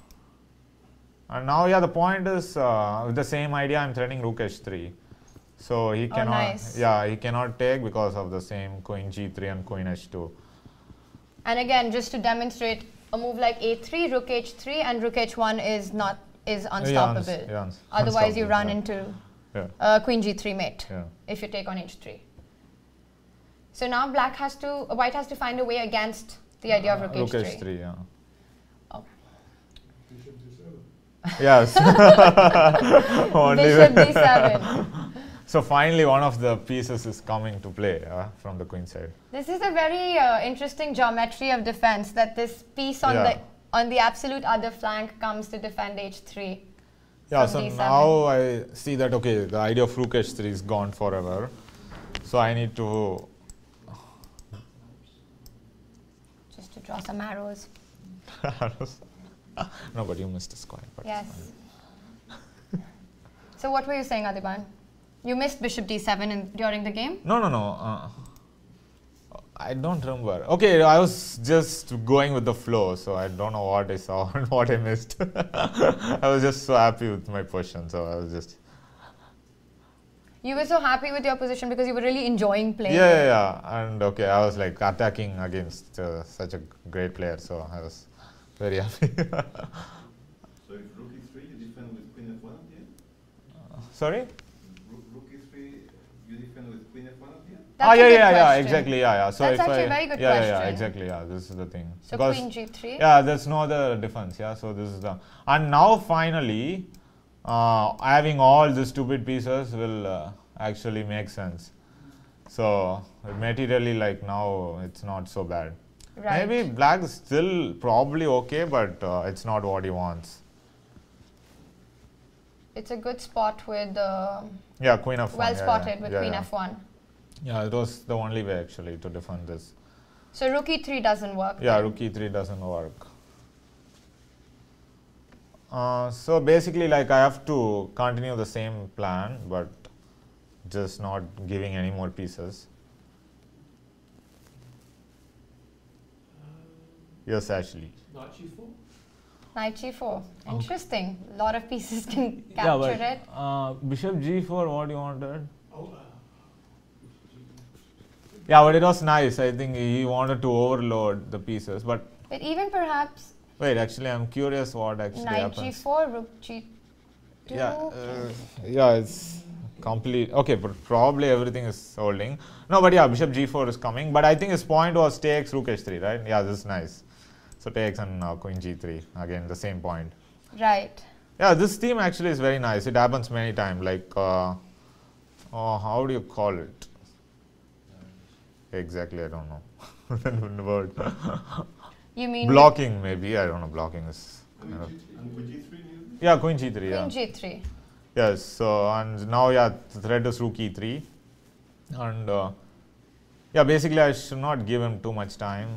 And now, yeah, the point is with the same idea, I'm threatening rook h3. So he cannot. Nice. Yeah, he cannot take because of the same queen g3 and queen h2. And again, just to demonstrate, a move like a3, rook h3, and rook h1 is unstoppable. Yeah, Otherwise, you run unstoppable, into queen g3 mate yeah. if you take on h3. So now white has to find a way against the idea of rook Rook h3. h3, yeah. Oh. Bishop d7. Yes. Only Bishop way. d7. So finally, one of the pieces is coming to play from the queen side. This is a very interesting geometry of defense, that this piece on the absolute other flank comes to defend h3. Yeah. from So d7. now I see that okay, the idea of rook h3 is gone forever. So I need to. Just to draw some arrows. No, but you missed a square. But Yes. it's So what were you saying, Adhiban? You missed bishop d7 during the game? No. I don't remember. Okay, I was just going with the flow, so I don't know what I saw and what I missed. I was just so happy with my position, so I was just... You were so happy with your position because you were really enjoying playing. Yeah. And okay, I was like attacking against such a great player, so I was very happy. So if rook e3, you defend with queen f1 at the end? Sorry? Rook e3, you defend with queen f1 at the end? That's a good question. Exactly, yeah. So That's if actually a very good question. Yeah, exactly, yeah. This is the thing. So because queen g3. Yeah, there's no other defense. Yeah, so this is the and now finally, having all the stupid pieces will actually make sense. So materially, like now, it's not so bad. Right. Maybe black is still probably okay, but it's not what he wants. It's a good spot with Queen f1. well spotted with queen f1. Yeah, it was the only way actually to defend this. So rook e3 doesn't work. Yeah, rook e3 doesn't work. So basically, like I have to continue the same plan, but just not giving any more pieces. Yes, Ashley. Knight g4? Knight g4. Interesting. A lot of pieces can capture it. Bishop g4, what you wanted? Oh, Yeah, but it was nice. I think he wanted to overload the pieces. But even perhaps wait, actually, I'm curious what actually knight happens. g4, rook g2. Yeah, it's complete. Okay, but probably everything is holding. No, but yeah, bishop g4 is coming. But I think his point was takes rook h3, right? Yeah, this is nice. So takes and queen g3. Again, the same point. Right. Yeah, this theme actually is very nice. It happens many times. Like, how do you call it? Exactly, I don't know the word. You mean blocking? Maybe I don't know. Blocking is. And with g3, you? Yeah, queen g3. queen Yeah. g3? Yes. So and now the threat is rook e3, and basically I should not give him too much time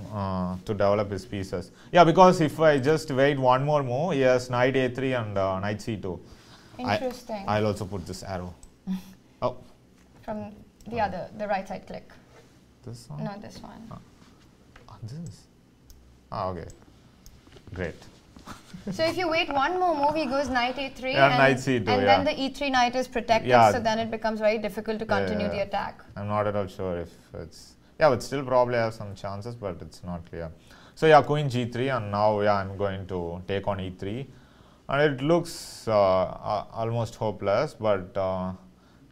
to develop his pieces. Yeah, because if I just wait one more move, he has knight a3 and knight c2. Interesting. I'll also put this arrow. Oh. From the right side click. This one? No, this one. This? Okay. Great. So if you wait one more move, he goes knight a3 Yeah, knight c2, and yeah. then the e3 knight is protected, Yeah. so then it becomes very difficult to continue the attack. I'm not at all sure if it's... Yeah, but still probably have some chances, but it's not clear. So yeah, queen g3, and now I'm going to take on e3. And it looks almost hopeless, but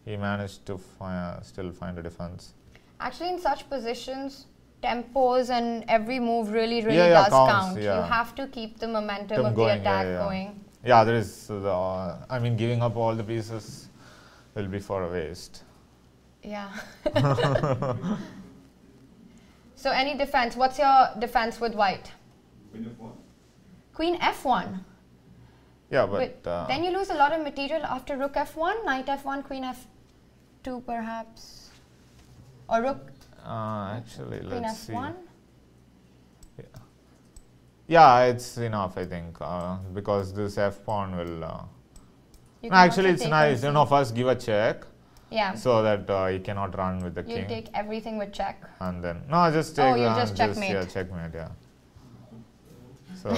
he managed to still find a defense. Actually, in such positions, tempos and every move really Yeah, does counts, count. yeah. You have to keep the momentum of going, the attack going. Yeah, there is, giving up all the pieces will be for a waste. Yeah. So any defense, what's your defense with white? Queen f1? Queen f1. Yeah, but... then you lose a lot of material after rook f1, knight f1, queen f2 perhaps. Or rook actually, queen let's see. f1. Yeah, it's enough, I think, because this f pawn will... You No, can actually, also it's take nice. on First give a check Yeah. so that he cannot run with the You king. take everything with check. And then, no, just take you'll and just checkmate. Yeah, checkmate, yeah. So,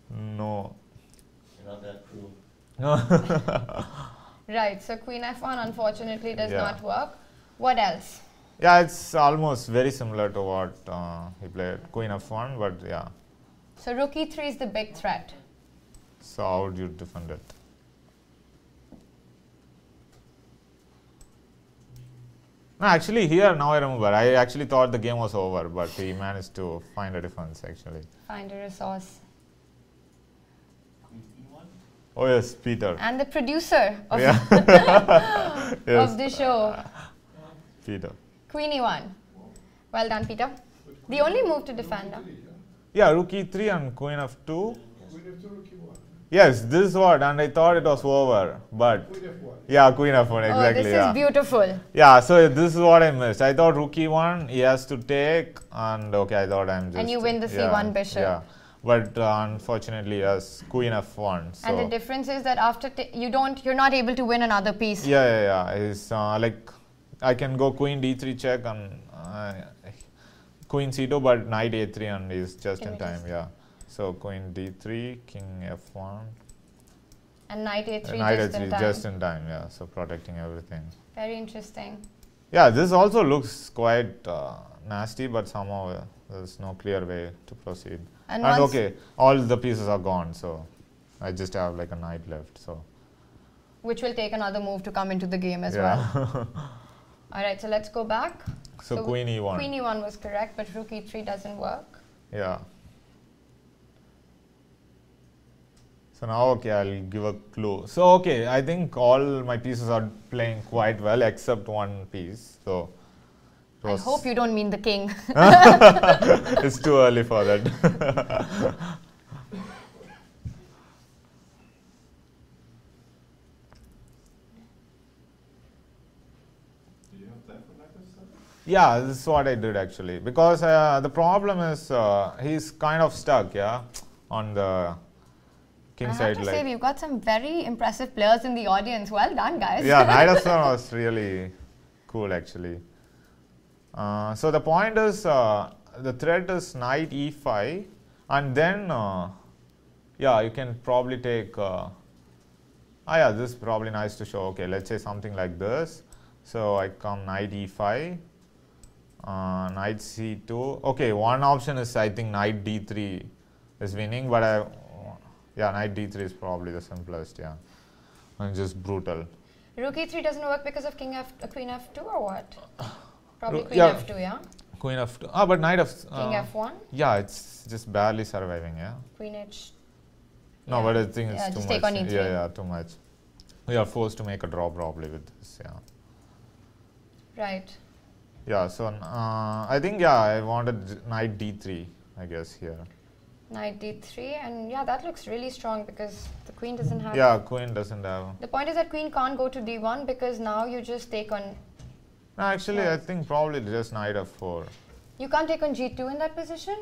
no. You're not that cruel. No. Right, so queen f1 unfortunately does Yeah. not work. What else? Yeah, it's almost very similar to what he played, queen f1, but yeah. So rook e3 is the big threat. So how would you defend it? No, actually here, now I remember, I actually thought the game was over, but he managed to find a defense actually. Find a resource. Queen e1? Oh yes, Peter. And the producer of, Yeah. Yes, of the show, Peter. queen e1. Well done, Peter. The only move to defend. Huh? Yeah, rook e3 and queen f2. Queen f2, rook e1. Yes, this is what, and I thought it was over, but Queen f1. yeah, queen f1, exactly. Oh, this yeah. is beautiful. Yeah, so this is what I missed. I thought rook e1, he has to take, and okay, I thought I'm just... And you win the yeah, c1 bishop. Yeah, but unfortunately as queen f1. So And the difference is that after you're not able to win another piece. yeah. It's like I can go queen d3 check and queen c2, but knight a3 and is just in time. Yeah. So queen d3, king f1. And knight a3 Knight just a3 in time. just in time. Yeah. So protecting everything. Very interesting. Yeah, this also looks quite nasty, but somehow there's no clear way to proceed. And Okay, all the pieces are gone, so I just have like a knight left. So which will take another move to come into the game as well. All right, so let's go back. So queen e1. Queen e1 was correct, but rook e3 doesn't work. Yeah. So now, okay, I'll give a clue. So, okay, I think all my pieces are playing quite well except one piece. So, I hope you don't mean the king. it's too early for that. Do you have time for knight f7? Yeah, this is what I did actually. Because the problem is he's kind of stuck, yeah, on the king I side. have to say, we've got some very impressive players in the audience. Well done, guys. Yeah, knight f7 was really cool actually. So the point is, the threat is knight e5, and then, yeah, you can probably take, yeah, this is probably nice to show. Okay, let's say something like this. So I come knight e5, knight c2. Okay, one option is I think knight d3 is winning, but yeah, knight d3 is probably the simplest, yeah, and just brutal. Rook e3 doesn't work because of queen f2 or what? Probably queen yeah. f2, yeah? Queen f2. Ah, but knight King f1? Yeah, it's just barely surviving, yeah. Queen h. No, yeah. but I think it's Yeah, too just much. take on e3. Yeah, too much. We are forced to make a draw probably with this, yeah. Right. Yeah, so I think, yeah, I wanted knight d3, I guess, here. Knight d3, and yeah, that looks really strong because the queen doesn't have... Yeah, queen doesn't have... The point is that queen can't go to d1 because now you just take on... No, actually, I think probably just knight f4. You can't take on g2 in that position?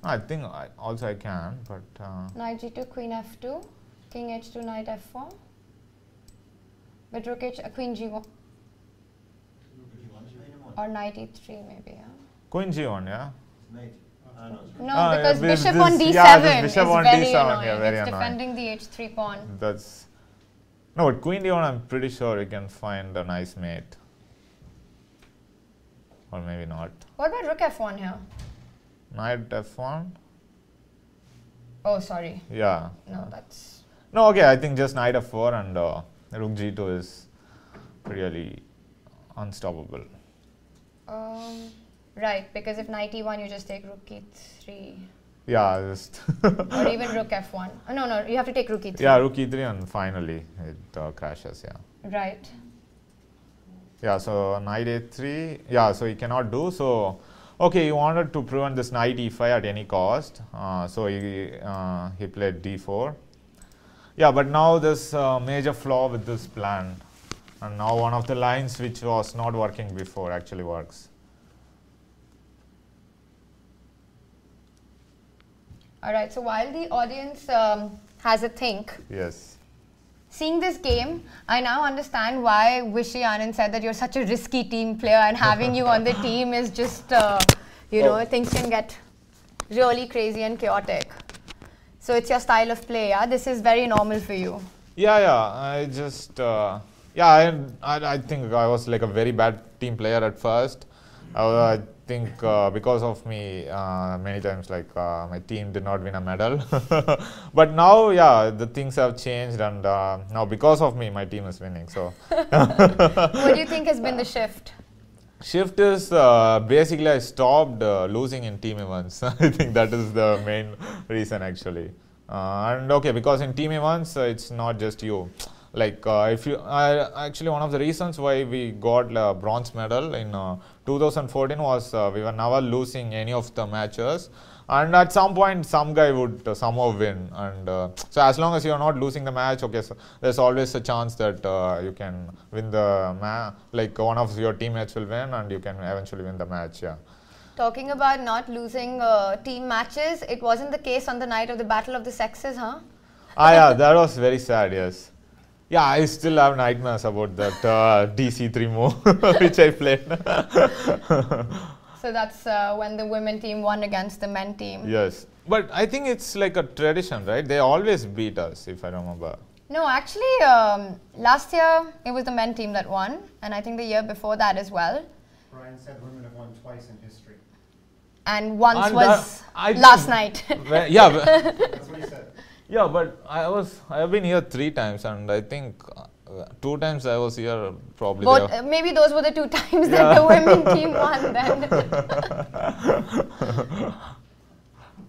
I think also I can, but... Knight g2, queen f2, king h2, knight f4. But rook h, queen g1. Or knight e3 maybe, yeah? Queen g1, yeah? Knight. No, because this- bishop on this- d7 yeah, this bishop is on very d7, annoying. yeah, very it's annoying. defending the h3 pawn. That's... No, but queen d1, I'm pretty sure you can find a nice mate. Or maybe not. What about rook f1 here? Knight f1? Oh, sorry. Yeah. No, that's... No, okay, I think just knight f4 and rook g2 is really unstoppable. Right, because if knight e1, you just take rook e3. Yeah, just... Or even rook f1. Oh, no, you have to take rook e3. yeah, rook e3 and finally it crashes, yeah. Right. Yeah, so knight a3, yeah, so he cannot do, so... Okay, he wanted to prevent this knight e5 at any cost, so he played d4. Yeah, but now there's a major flaw with this plan. And now one of the lines which was not working before actually works. All right, so while the audience has a think, Yes. seeing this game, I now understand why Vishy Anand said that you're such a risky team player and having you on the team is just, you know, things can get really crazy and chaotic. So it's your style of play, yeah? This is very normal for you. Yeah, I just, yeah, I think I was like a very bad team player at first. I think because of me, many times like my team did not win a medal. But now, yeah, the things have changed and now because of me, my team is winning. So, What do you think has been the shift? Shift is basically I stopped losing in team events. I think that is the main reason actually. And okay, because in team events, it's not just you. Like if you, actually one of the reasons why we got a bronze medal in 2014 was we were never losing any of the matches, and at some point some guy would somehow win, and so as long as you are not losing the match, okay, so there's always a chance that you can win the match, like one of your teammates will win and you can eventually win the match, yeah. Talking about not losing team matches, it wasn't the case on the night of the Battle of the Sexes, huh? Yeah, that was very sad, yes. Yeah, I still have nightmares about that DC3 move which I played. So that's when the women team won against the men team. Yes, but I think it's like a tradition, right? They always beat us, if I remember. No, actually, last year it was the men team that won, and I think the year before that as well. Brian said women have won twice in history. And once was last night. Yeah, That's what he said. Yeah, but I have been here 3 times, and I think 2 times I was here probably. Both, maybe those were the 2 times that the women team won then.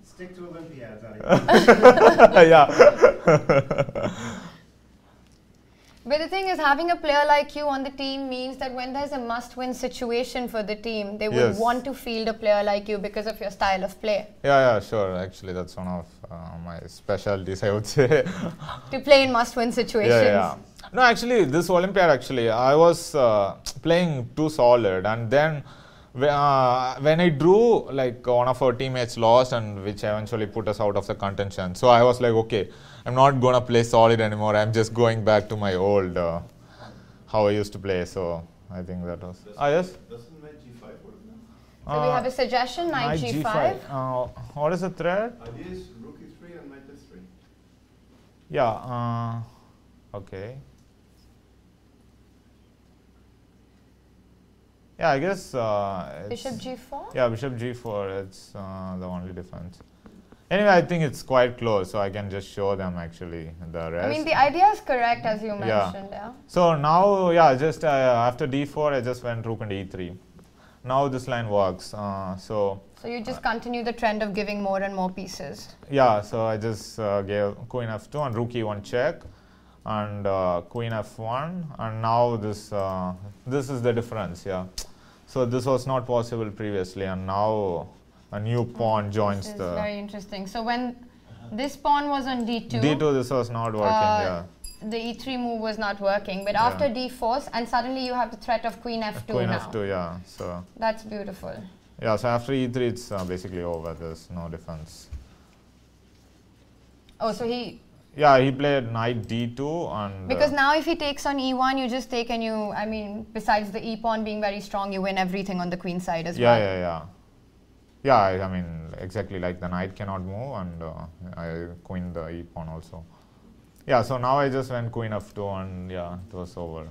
Stick to Olympiads, Adhiban. Yeah. But the thing is, having a player like you on the team means that when there's a must-win situation for the team, they would want to field a player like you because of your style of play. Yeah, sure. Actually, that's one of my specialties, I would say. To play in must-win situations. Yeah. No, actually, this Olympiad, I was playing too solid, and then when I drew, like one of our teammates lost, and which eventually put us out of the contention. So I was like, okay, I'm not gonna play solid anymore. I'm just going back to my old how I used to play. So I think that was. Yes. Doesn't knight g5 work now? So we have a suggestion: knight g5. What is the threat? Idea is rook e3 and knight f3. Yeah. Okay. Yeah, I guess. Bishop g4. Yeah, bishop g4. It's the only defense. Anyway, I think it's quite close, so I can just show them actually the rest. I mean, the idea is correct as you mentioned. Yeah. So now, just after d4, I just went rook and e3. Now this line works. So you just continue the trend of giving more and more pieces. Yeah. So I just gave queen f2 and rook e1 check, and queen f1, and now this is the difference. Yeah. So this was not possible previously, and now a new pawn joins this is the. Very interesting. So when this pawn was on d2, this was not working. The e3 move was not working, but after d4, and suddenly you have the threat of queen f2 Queen now. f2, yeah. So that's beautiful. Yeah. So after e3, it's basically over. There's no defense. Oh, so he. Yeah, he played knight d2 and. Because now if he takes on e1, you just take and you. I mean, besides the e pawn being very strong, you win everything on the queen side as well. Yeah, I mean, exactly, like the knight cannot move, and I queen the e pawn also. Yeah, so now I just went queen f2, and yeah, it was over.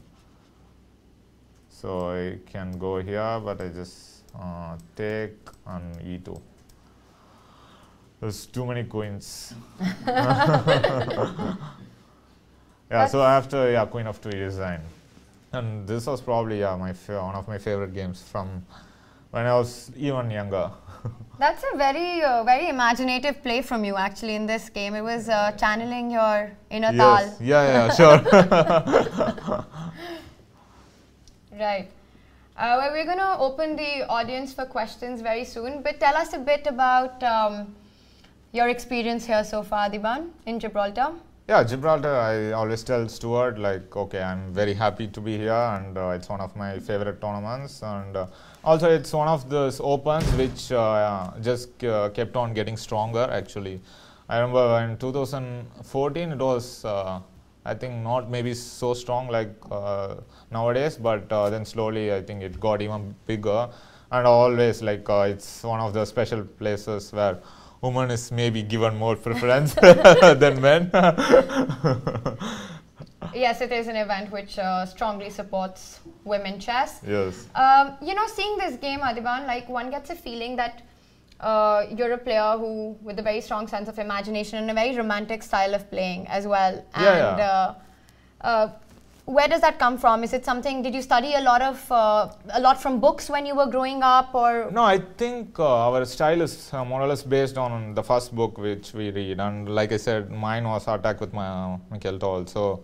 So I can go here, but I just take on e2. There's too many queens. Yeah, so after queen f2, he resigned. And this was probably one of my favorite games from when I was even younger. That's a very, very imaginative play from you actually in this game. It was channeling your inner Tal. Yeah, sure. Right. Well, we're going to open the audience for questions very soon. But tell us a bit about your experience here so far, Adhiban, in Gibraltar. Yeah, Gibraltar, I always tell Stuart, like, okay, I'm very happy to be here, and it's one of my favorite tournaments, and also it's one of those opens which just kept on getting stronger, actually. I remember in 2014, it was, I think, not maybe so strong like nowadays, but then slowly, I think it got even bigger, and always, like, it's one of the special places where women is maybe given more preference than men. Yes, it is an event which strongly supports women chess. Yes. You know, seeing this game, Adhiban, like one gets a feeling that you're a player who, with a very strong sense of imagination and a very romantic style of playing as well. And where does that come from? Is it something? Did you study a lot from books when you were growing up, or? No, I think our style is more or less based on the first book which we read, and like I said, mine was Attack with Caleta Hotel. So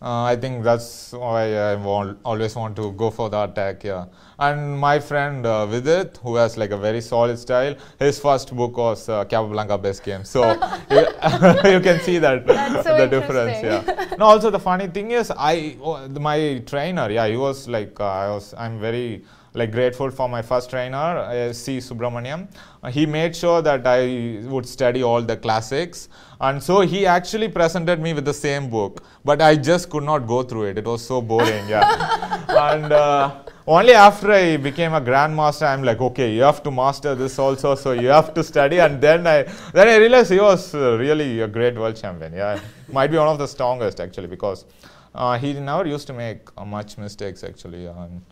I think that's why I always want to go for the attack. Yeah, and my friend Vidit, who has like a very solid style, his first book was Capablanca Best Game. So you can see that so the difference. Yeah. No, also the funny thing is, my trainer, he was like, I'm very like grateful for my first trainer, C. Subramaniam. He made sure that I would study all the classics, and so he actually presented me with the same book, but I just could not go through it. It was so boring, yeah. And only after I became a grandmaster, I'm like, okay, you have to master this also, so you have to study. And then I realized he was really a great world champion. Yeah, might be one of the strongest actually, because he never used to make much mistakes actually. In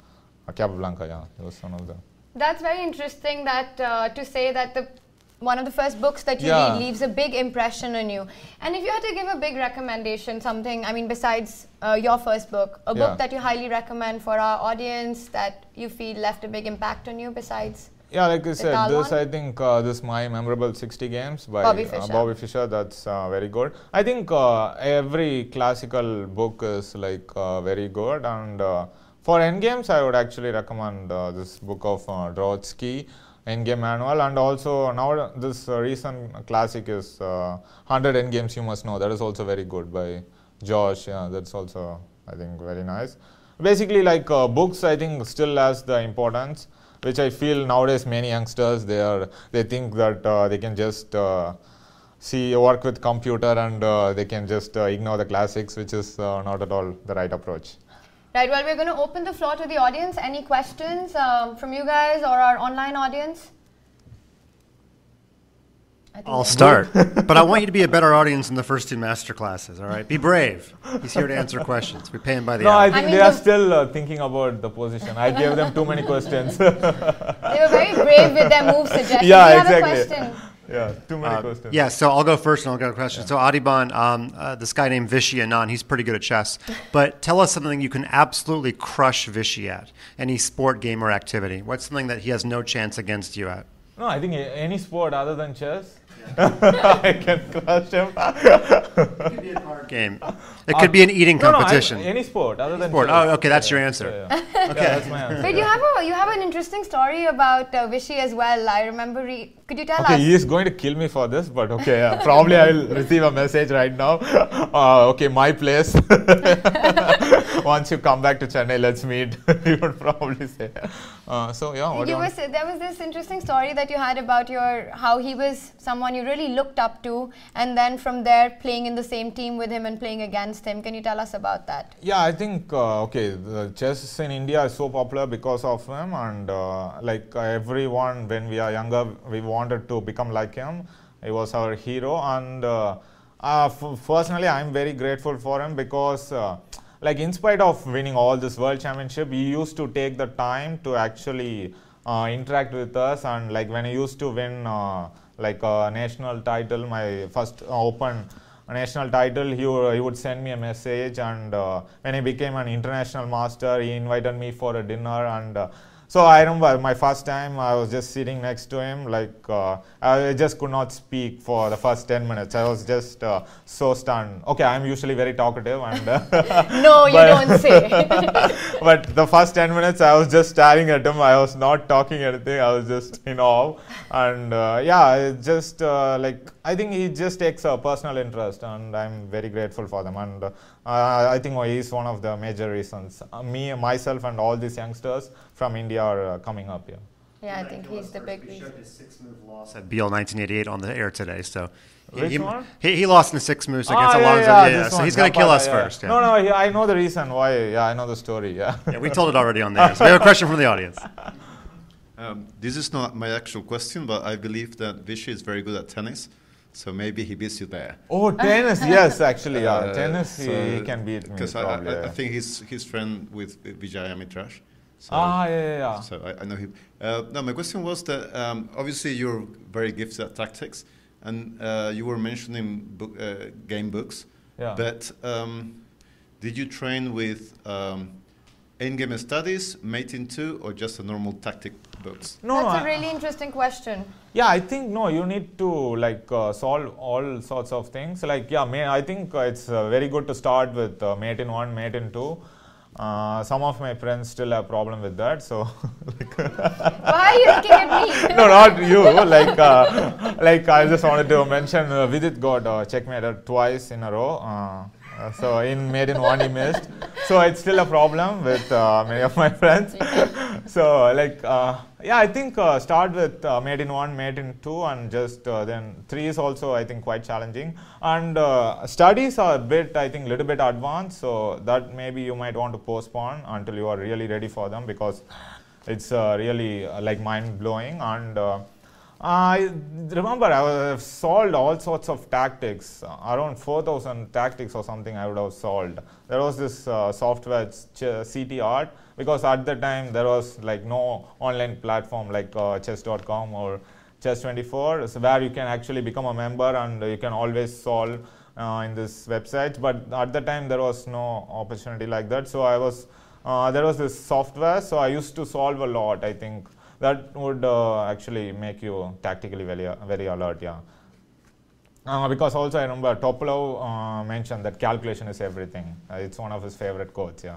Capablanca, yeah, he was one of them. That's very interesting that to say that one of the first books that you read leaves a big impression on you. And if you had to give a big recommendation, something, I mean, besides your first book, a book that you highly recommend for our audience that you feel left a big impact on you besides? Yeah, like I said, this I think this My Memorable 60 Games by Bobby Fischer. That's very good. I think every classical book is like very good, and for endgames, I would actually recommend this book of Drotsky, Endgame Manual, and also now this recent classic is 100 Endgames You Must Know. That is also very good by Josh. Yeah, that's also I think very nice. Basically, like books, I think still has the importance, which I feel nowadays many youngsters they think that they can just work with computer and they can just ignore the classics, which is not at all the right approach. Right, well, we're going to open the floor to the audience. Any questions from you guys or our online audience? I'll start, but I want you to be a better audience in the first 2 master classes, all right? Be brave. He's here to answer questions. We pay him by the hour. I think they are still thinking about the position. I gave them too many questions. They were very brave with their move suggestions. Yeah, Do you exactly. have a question? Yeah, too many questions. Yeah, so I'll go first and I'll get a question. So Adhiban, this guy named Vishy Anand, he's pretty good at chess. But tell us something you can absolutely crush Vishy at. Any sport, game, or activity. What's something that he has no chance against you at? No, I think any sport other than chess, I can crush him. It could be a card game. It could be an eating competition. Any sport other than sport. chess. Oh, okay, that's your answer. Okay, that's my answer. But you have an interesting story about Vishy as well. I remember. Could you tell us? Okay, he is going to kill me for this, but okay, yeah, probably I will receive a message right now. Okay, my place. Once you come back to Chennai, let's meet. You would probably say. So yeah, there was this interesting story that you had about how he was someone you really looked up to, and then from there playing in the same team with him and playing against him. Can you tell us about that? Yeah, I think the chess in India is so popular because of him, and everyone when we are younger, we wanted to become like him. He was our hero, and personally, I'm very grateful for him because. In spite of winning all this world championship, he used to take the time to actually interact with us, and when I used to win a national title, my first open national title, he would send me a message, and when he became an international master, he invited me for a dinner, and so I remember my first time I was just sitting next to him, I just could not speak for the first 10 minutes. I was just so stunned. Okay, I'm usually very talkative, and no, you don't say. But the first 10 minutes I was just staring at him. I was not talking anything. I was just in awe, and just I think he just takes a personal interest, and I'm very grateful for them. And I think he's one of the major reasons. Myself, and all these youngsters from India are coming up here. Yeah, I think he's the big reason. He showed his 6-move loss at BL 1988 on the air today. So he lost in 6 moves against Alonso. So he's going to kill us first. Yeah. No, I know the reason why. Yeah, I know the story. Yeah. We told it already on there. So we have a question from the audience. This is not my actual question, but I believe that Vishy is very good at tennis. So maybe he beats you there. Oh, tennis, yes, actually, yeah. Tennis, he can beat me. Because I think he's friend with Vijaya Mitrash. So, yeah. So I know him. No, my question was that obviously you're very gifted at tactics, and you were mentioning game books. Yeah. But did you train with endgame studies, mate in 2, or just a normal tactic books? That's a really interesting question. Yeah, I think you need to solve all sorts of things. I think it's very good to start with mate in 1, mate in 2. Some of my friends still have problem with that, so why are you looking at me? No, not you. I just wanted to mention Vidit got checkmated twice in a row. So in maiden 1 he missed. So it's still a problem with many of my friends. So like, yeah, I think start with maiden 1, maiden 2, and just then 3 is also, I think, quite challenging. And studies are a bit, I think, little bit advanced. So that maybe you might want to postpone until you are really ready for them, because it's really like mind blowing. And I remember I have solved all sorts of tactics, around 4,000 tactics or something I would have solved. There was this software CT Art, because at the time there was like no online platform like chess.com or chess24, so where you can actually become a member and you can always solve in this website. But at the time there was no opportunity like that, so I was there was this software, so I used to solve a lot. I think that would actually make you tactically very alert, yeah. Because also I remember Topolov mentioned that calculation is everything. It's one of his favorite quotes, yeah.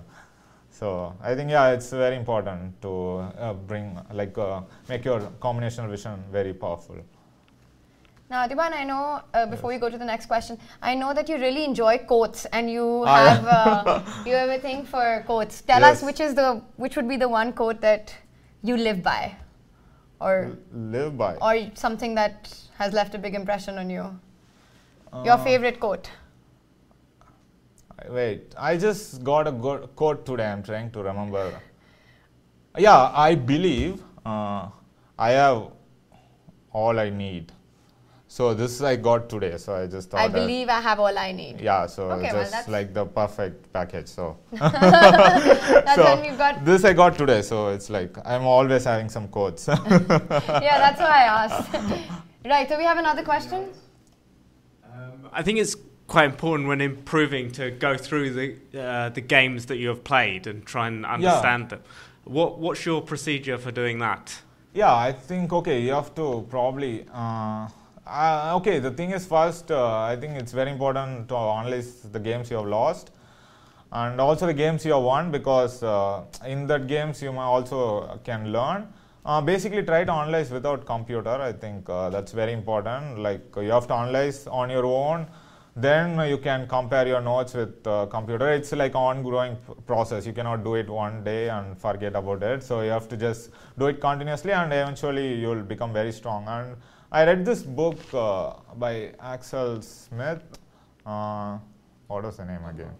So I think, yeah, it's very important to bring, like, make your combinational vision very powerful. Now, Adhiban, I know, before we go to the next question, I know that you really enjoy quotes, and you have you have a thing for quotes. Tell us which would be the one quote that you live by, or live by, or something that has left a big impression on you. Your favorite quote. Wait, I just got a good quote today. I'm trying to remember. Yeah, I believe I have all I need. So this I got today. So I just thought, I believe I have all I need. Yeah, so okay, just well, like the perfect package. So that's so when we've got this I got today. So it's like I'm always having some quotes. Yeah, that's why I asked. Right. So we have another question. I think it's quite important when improving to go through the games that you have played and try and understand them. What's your procedure for doing that? Yeah, I think, okay, you have to probably okay, the thing is, first I think it's very important to analyze the games you have lost and also the games you have won, because in that games you also can learn. Basically try to analyze without computer. I think that's very important. Like, you have to analyze on your own, then you can compare your notes with computer. It's like ongoing process. You cannot do it one day and forget about it. So you have to just do it continuously, and eventually you will become very strong. And I read this book by Axel Smith. What was the name again?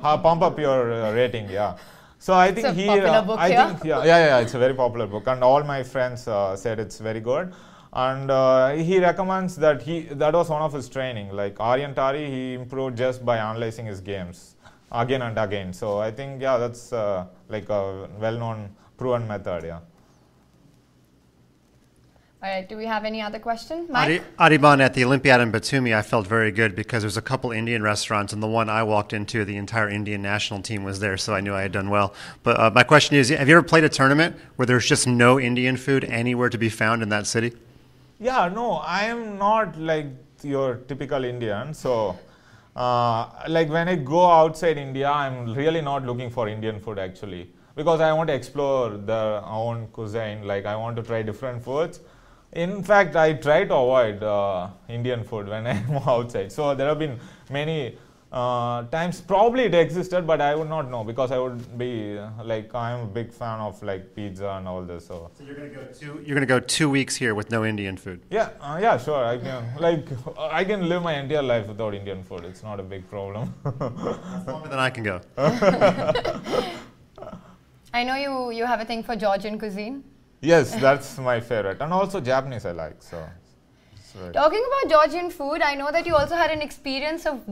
Pump Up Your Rating. Yeah. So I think it's a popular book, it's a very popular book, and all my friends said it's very good. And he recommends that that was one of his training. Like Aryan Tari, he improved just by analyzing his games again and again. So I think, yeah, that's like a well-known, proven method. Yeah. All right, do we have any other questions? Mike? Adhiban, at the Olympiad in Batumi, I felt very good because there's a couple Indian restaurants, and the one I walked into, the entire Indian national team was there, so I knew I had done well. But my question is, have you ever played a tournament where there's just no Indian food anywhere to be found in that city? Yeah, no, I am not like your typical Indian. So, like when I go outside India, I'm really not looking for Indian food actually, because I want to explore their own cuisine. Like, I want to try different foods. In fact, I try to avoid Indian food when I'm outside. So there have been many times, probably it existed, but I would not know, because I would be like, I'm a big fan of like pizza and all this. So you're gonna go 2 weeks here with no Indian food. Yeah, yeah, sure. I can I can live my entire life without Indian food. It's not a big problem. That's longer than I can go. I know you have a thing for Georgian cuisine. Yes, that's my favorite, and also Japanese I like. So. Talking about Georgian food, I know that you also had an experience of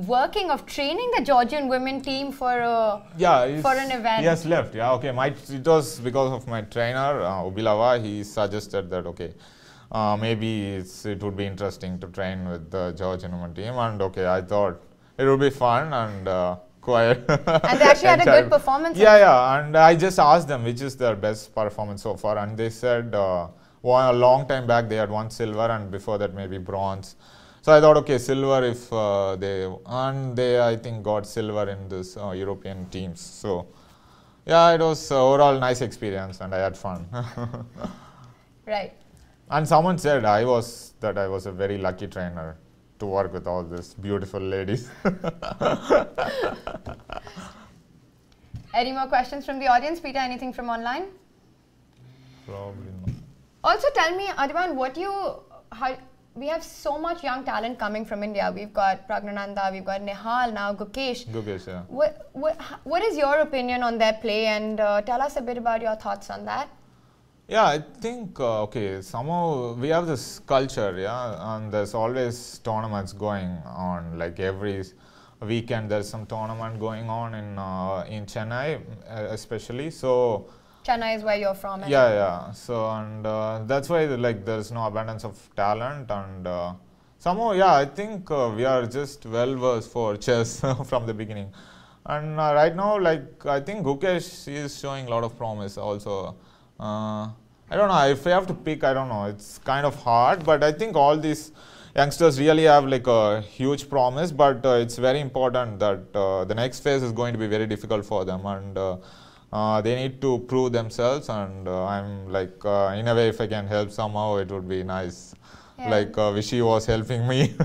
training the Georgian women team for an event. He has left. Yeah, okay. It was because of my trainer, Ubilava. He suggested that, okay, maybe it would be interesting to train with the Georgian women team, and okay, I thought it would be fun and quiet. And they actually had a good performance. Yeah, and I just asked them which is their best performance so far, and they said a long time back they had won silver, and before that maybe bronze. So I thought, okay, silver if they I think got silver in this European teams. So yeah, it was overall nice experience, and I had fun. Right. And someone said I was a very lucky trainer to work with all these beautiful ladies. Any more questions from the audience? Peter, anything from online? Probably not. Also tell me, Adhiban, we have so much young talent coming from India. We've got Pragnananda, we've got Nihal, now Gukesh. Gukesh, yeah. What is your opinion on their play, and tell us a bit about your thoughts on that? Yeah, I think, somehow we have this culture, yeah, and there's always tournaments going on, like every weekend there's some tournament going on in Chennai, especially, so... Chennai is where you're from. Yeah. So, and that's why there's no abundance of talent, and somehow, yeah, I think we are just well versed for chess from the beginning. And right now, I think Gukesh is showing a lot of promise also. I don't know, if I have to pick, I don't know, it's kind of hard, but I think all these youngsters really have a huge promise, but it's very important that the next phase is going to be very difficult for them, and they need to prove themselves, and I'm in a way, if I can help somehow, it would be nice. Yeah. Vishy was helping me.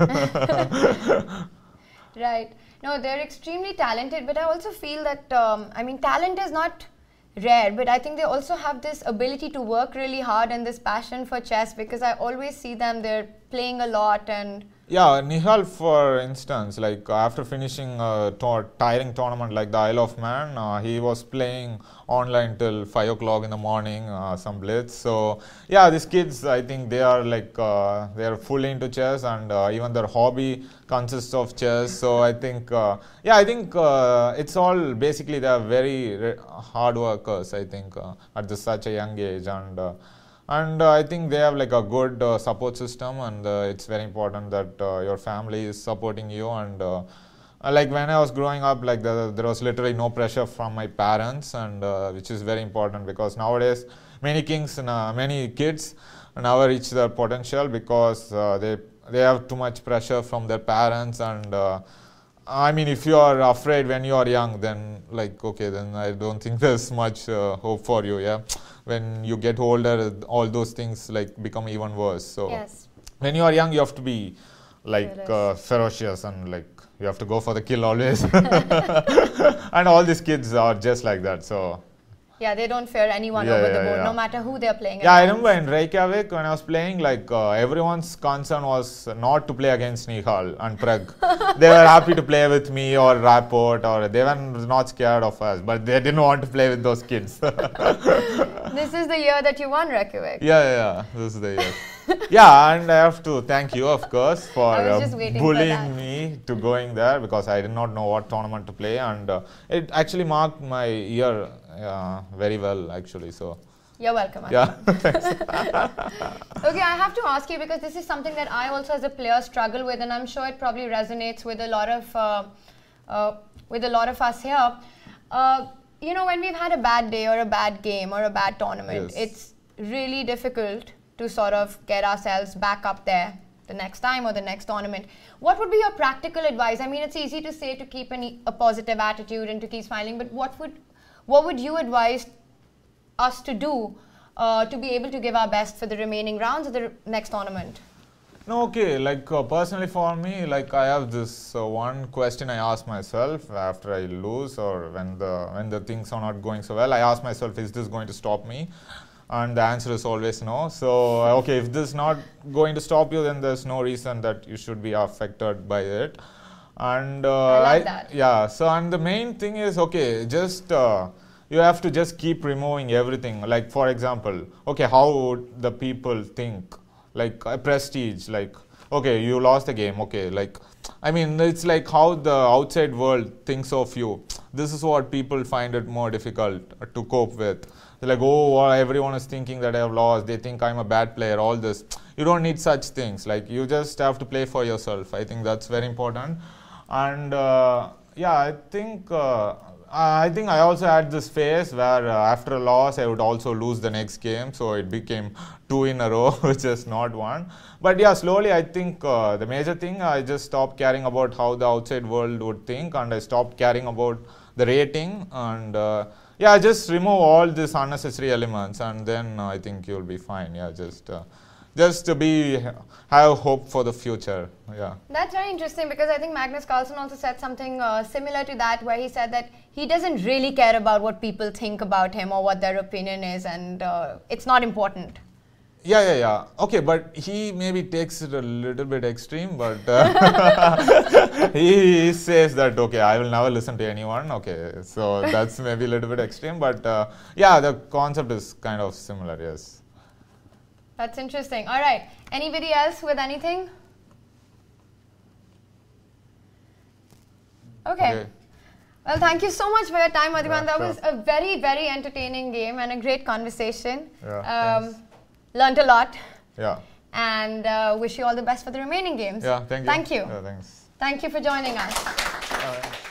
Right. No, they're extremely talented, but I also feel that, talent is not rare, but I think they also have this ability to work really hard and this passion for chess, because I always see them, they're playing a lot. And yeah, Nihal, for instance, after finishing a tiring tournament like the Isle of Man, he was playing online till 5 o'clock in the morning, some blitz. So yeah, these kids, I think they are they are fully into chess, and even their hobby consists of chess. So I think, it's all basically they are very hard workers, I think, at such a young age, and I think they have a good support system, and it's very important that your family is supporting you. And when I was growing up, there was literally no pressure from my parents, and which is very important, because nowadays many kids never reach their potential because they have too much pressure from their parents. And if you are afraid when you are young, then then I don't think there's much hope for you. Yeah. When you get older, all those things become even worse. So yes. When you are young, you have to be ferocious, and you have to go for the kill always. And all these kids are just like that. So yeah, they don't fear anyone over the board, no matter who they're playing against. Yeah, I remember in Reykjavik when I was playing, everyone's concern was not to play against Nihal and Prag. They were happy to play with me or Rapport, or they were not scared of us, but they didn't want to play with those kids. This is the year that you won Reykjavik. Yeah, this is the year. Yeah, and I have to thank you, of course, for bullying me to going there, because I did not know what tournament to play, and it actually marked my year very well, actually. So you're welcome. Yeah, thanks. Okay, I have to ask you, because this is something that I also as a player struggle with, and I'm sure it probably resonates with a lot of us here. When we've had a bad day or a bad game or a bad tournament, yes, it's really difficult to sort of get ourselves back up there the next time or the next tournament. What would be your practical advice? I mean, it's easy to say to keep a positive attitude and to keep smiling, but what would you advise us to do to be able to give our best for the remaining rounds of the next tournament? No, okay, personally for me, I have this one question I ask myself after I lose, or when the things are not going so well. I ask myself, is this going to stop me? And the answer is always no. So, okay, if this is not going to stop you, then there's no reason that you should be affected by it. And I like that. Yeah, so, and the main thing is, okay, just you have to just keep removing everything. For example, okay, how would the people think? A prestige, okay, you lost the game, okay, it's how the outside world thinks of you. This is what people find it more difficult to cope with. They're everyone is thinking that I have lost, they think I'm a bad player, all this. You don't need such things, you just have to play for yourself. I think that's very important. And I think I also had this phase where after a loss I would also lose the next game, so it became 2 in a row, which is not one. But yeah, slowly I think the major thing, I just stopped caring about how the outside world would think, and I stopped caring about the rating, and just remove all these unnecessary elements, and then I think you'll be fine. Yeah, just just to have hope for the future. Yeah. That's very interesting because I think Magnus Carlsen also said something similar to that, where he said that he doesn't really care about what people think about him or what their opinion is, and it's not important. Yeah. Okay, but he maybe takes it a little bit extreme, but he says that, okay, I will never listen to anyone. Okay, so that's maybe a little bit extreme, but yeah, the concept is kind of similar, yes. That's interesting. All right, anybody else with anything? Okay. Well, thank you so much for your time, Adhiban. That was a very, very entertaining game and a great conversation. Yeah, learned a lot. Yeah. And wish you all the best for the remaining games. Yeah, thank you. Thank you. Yeah, thanks. Thank you for joining us.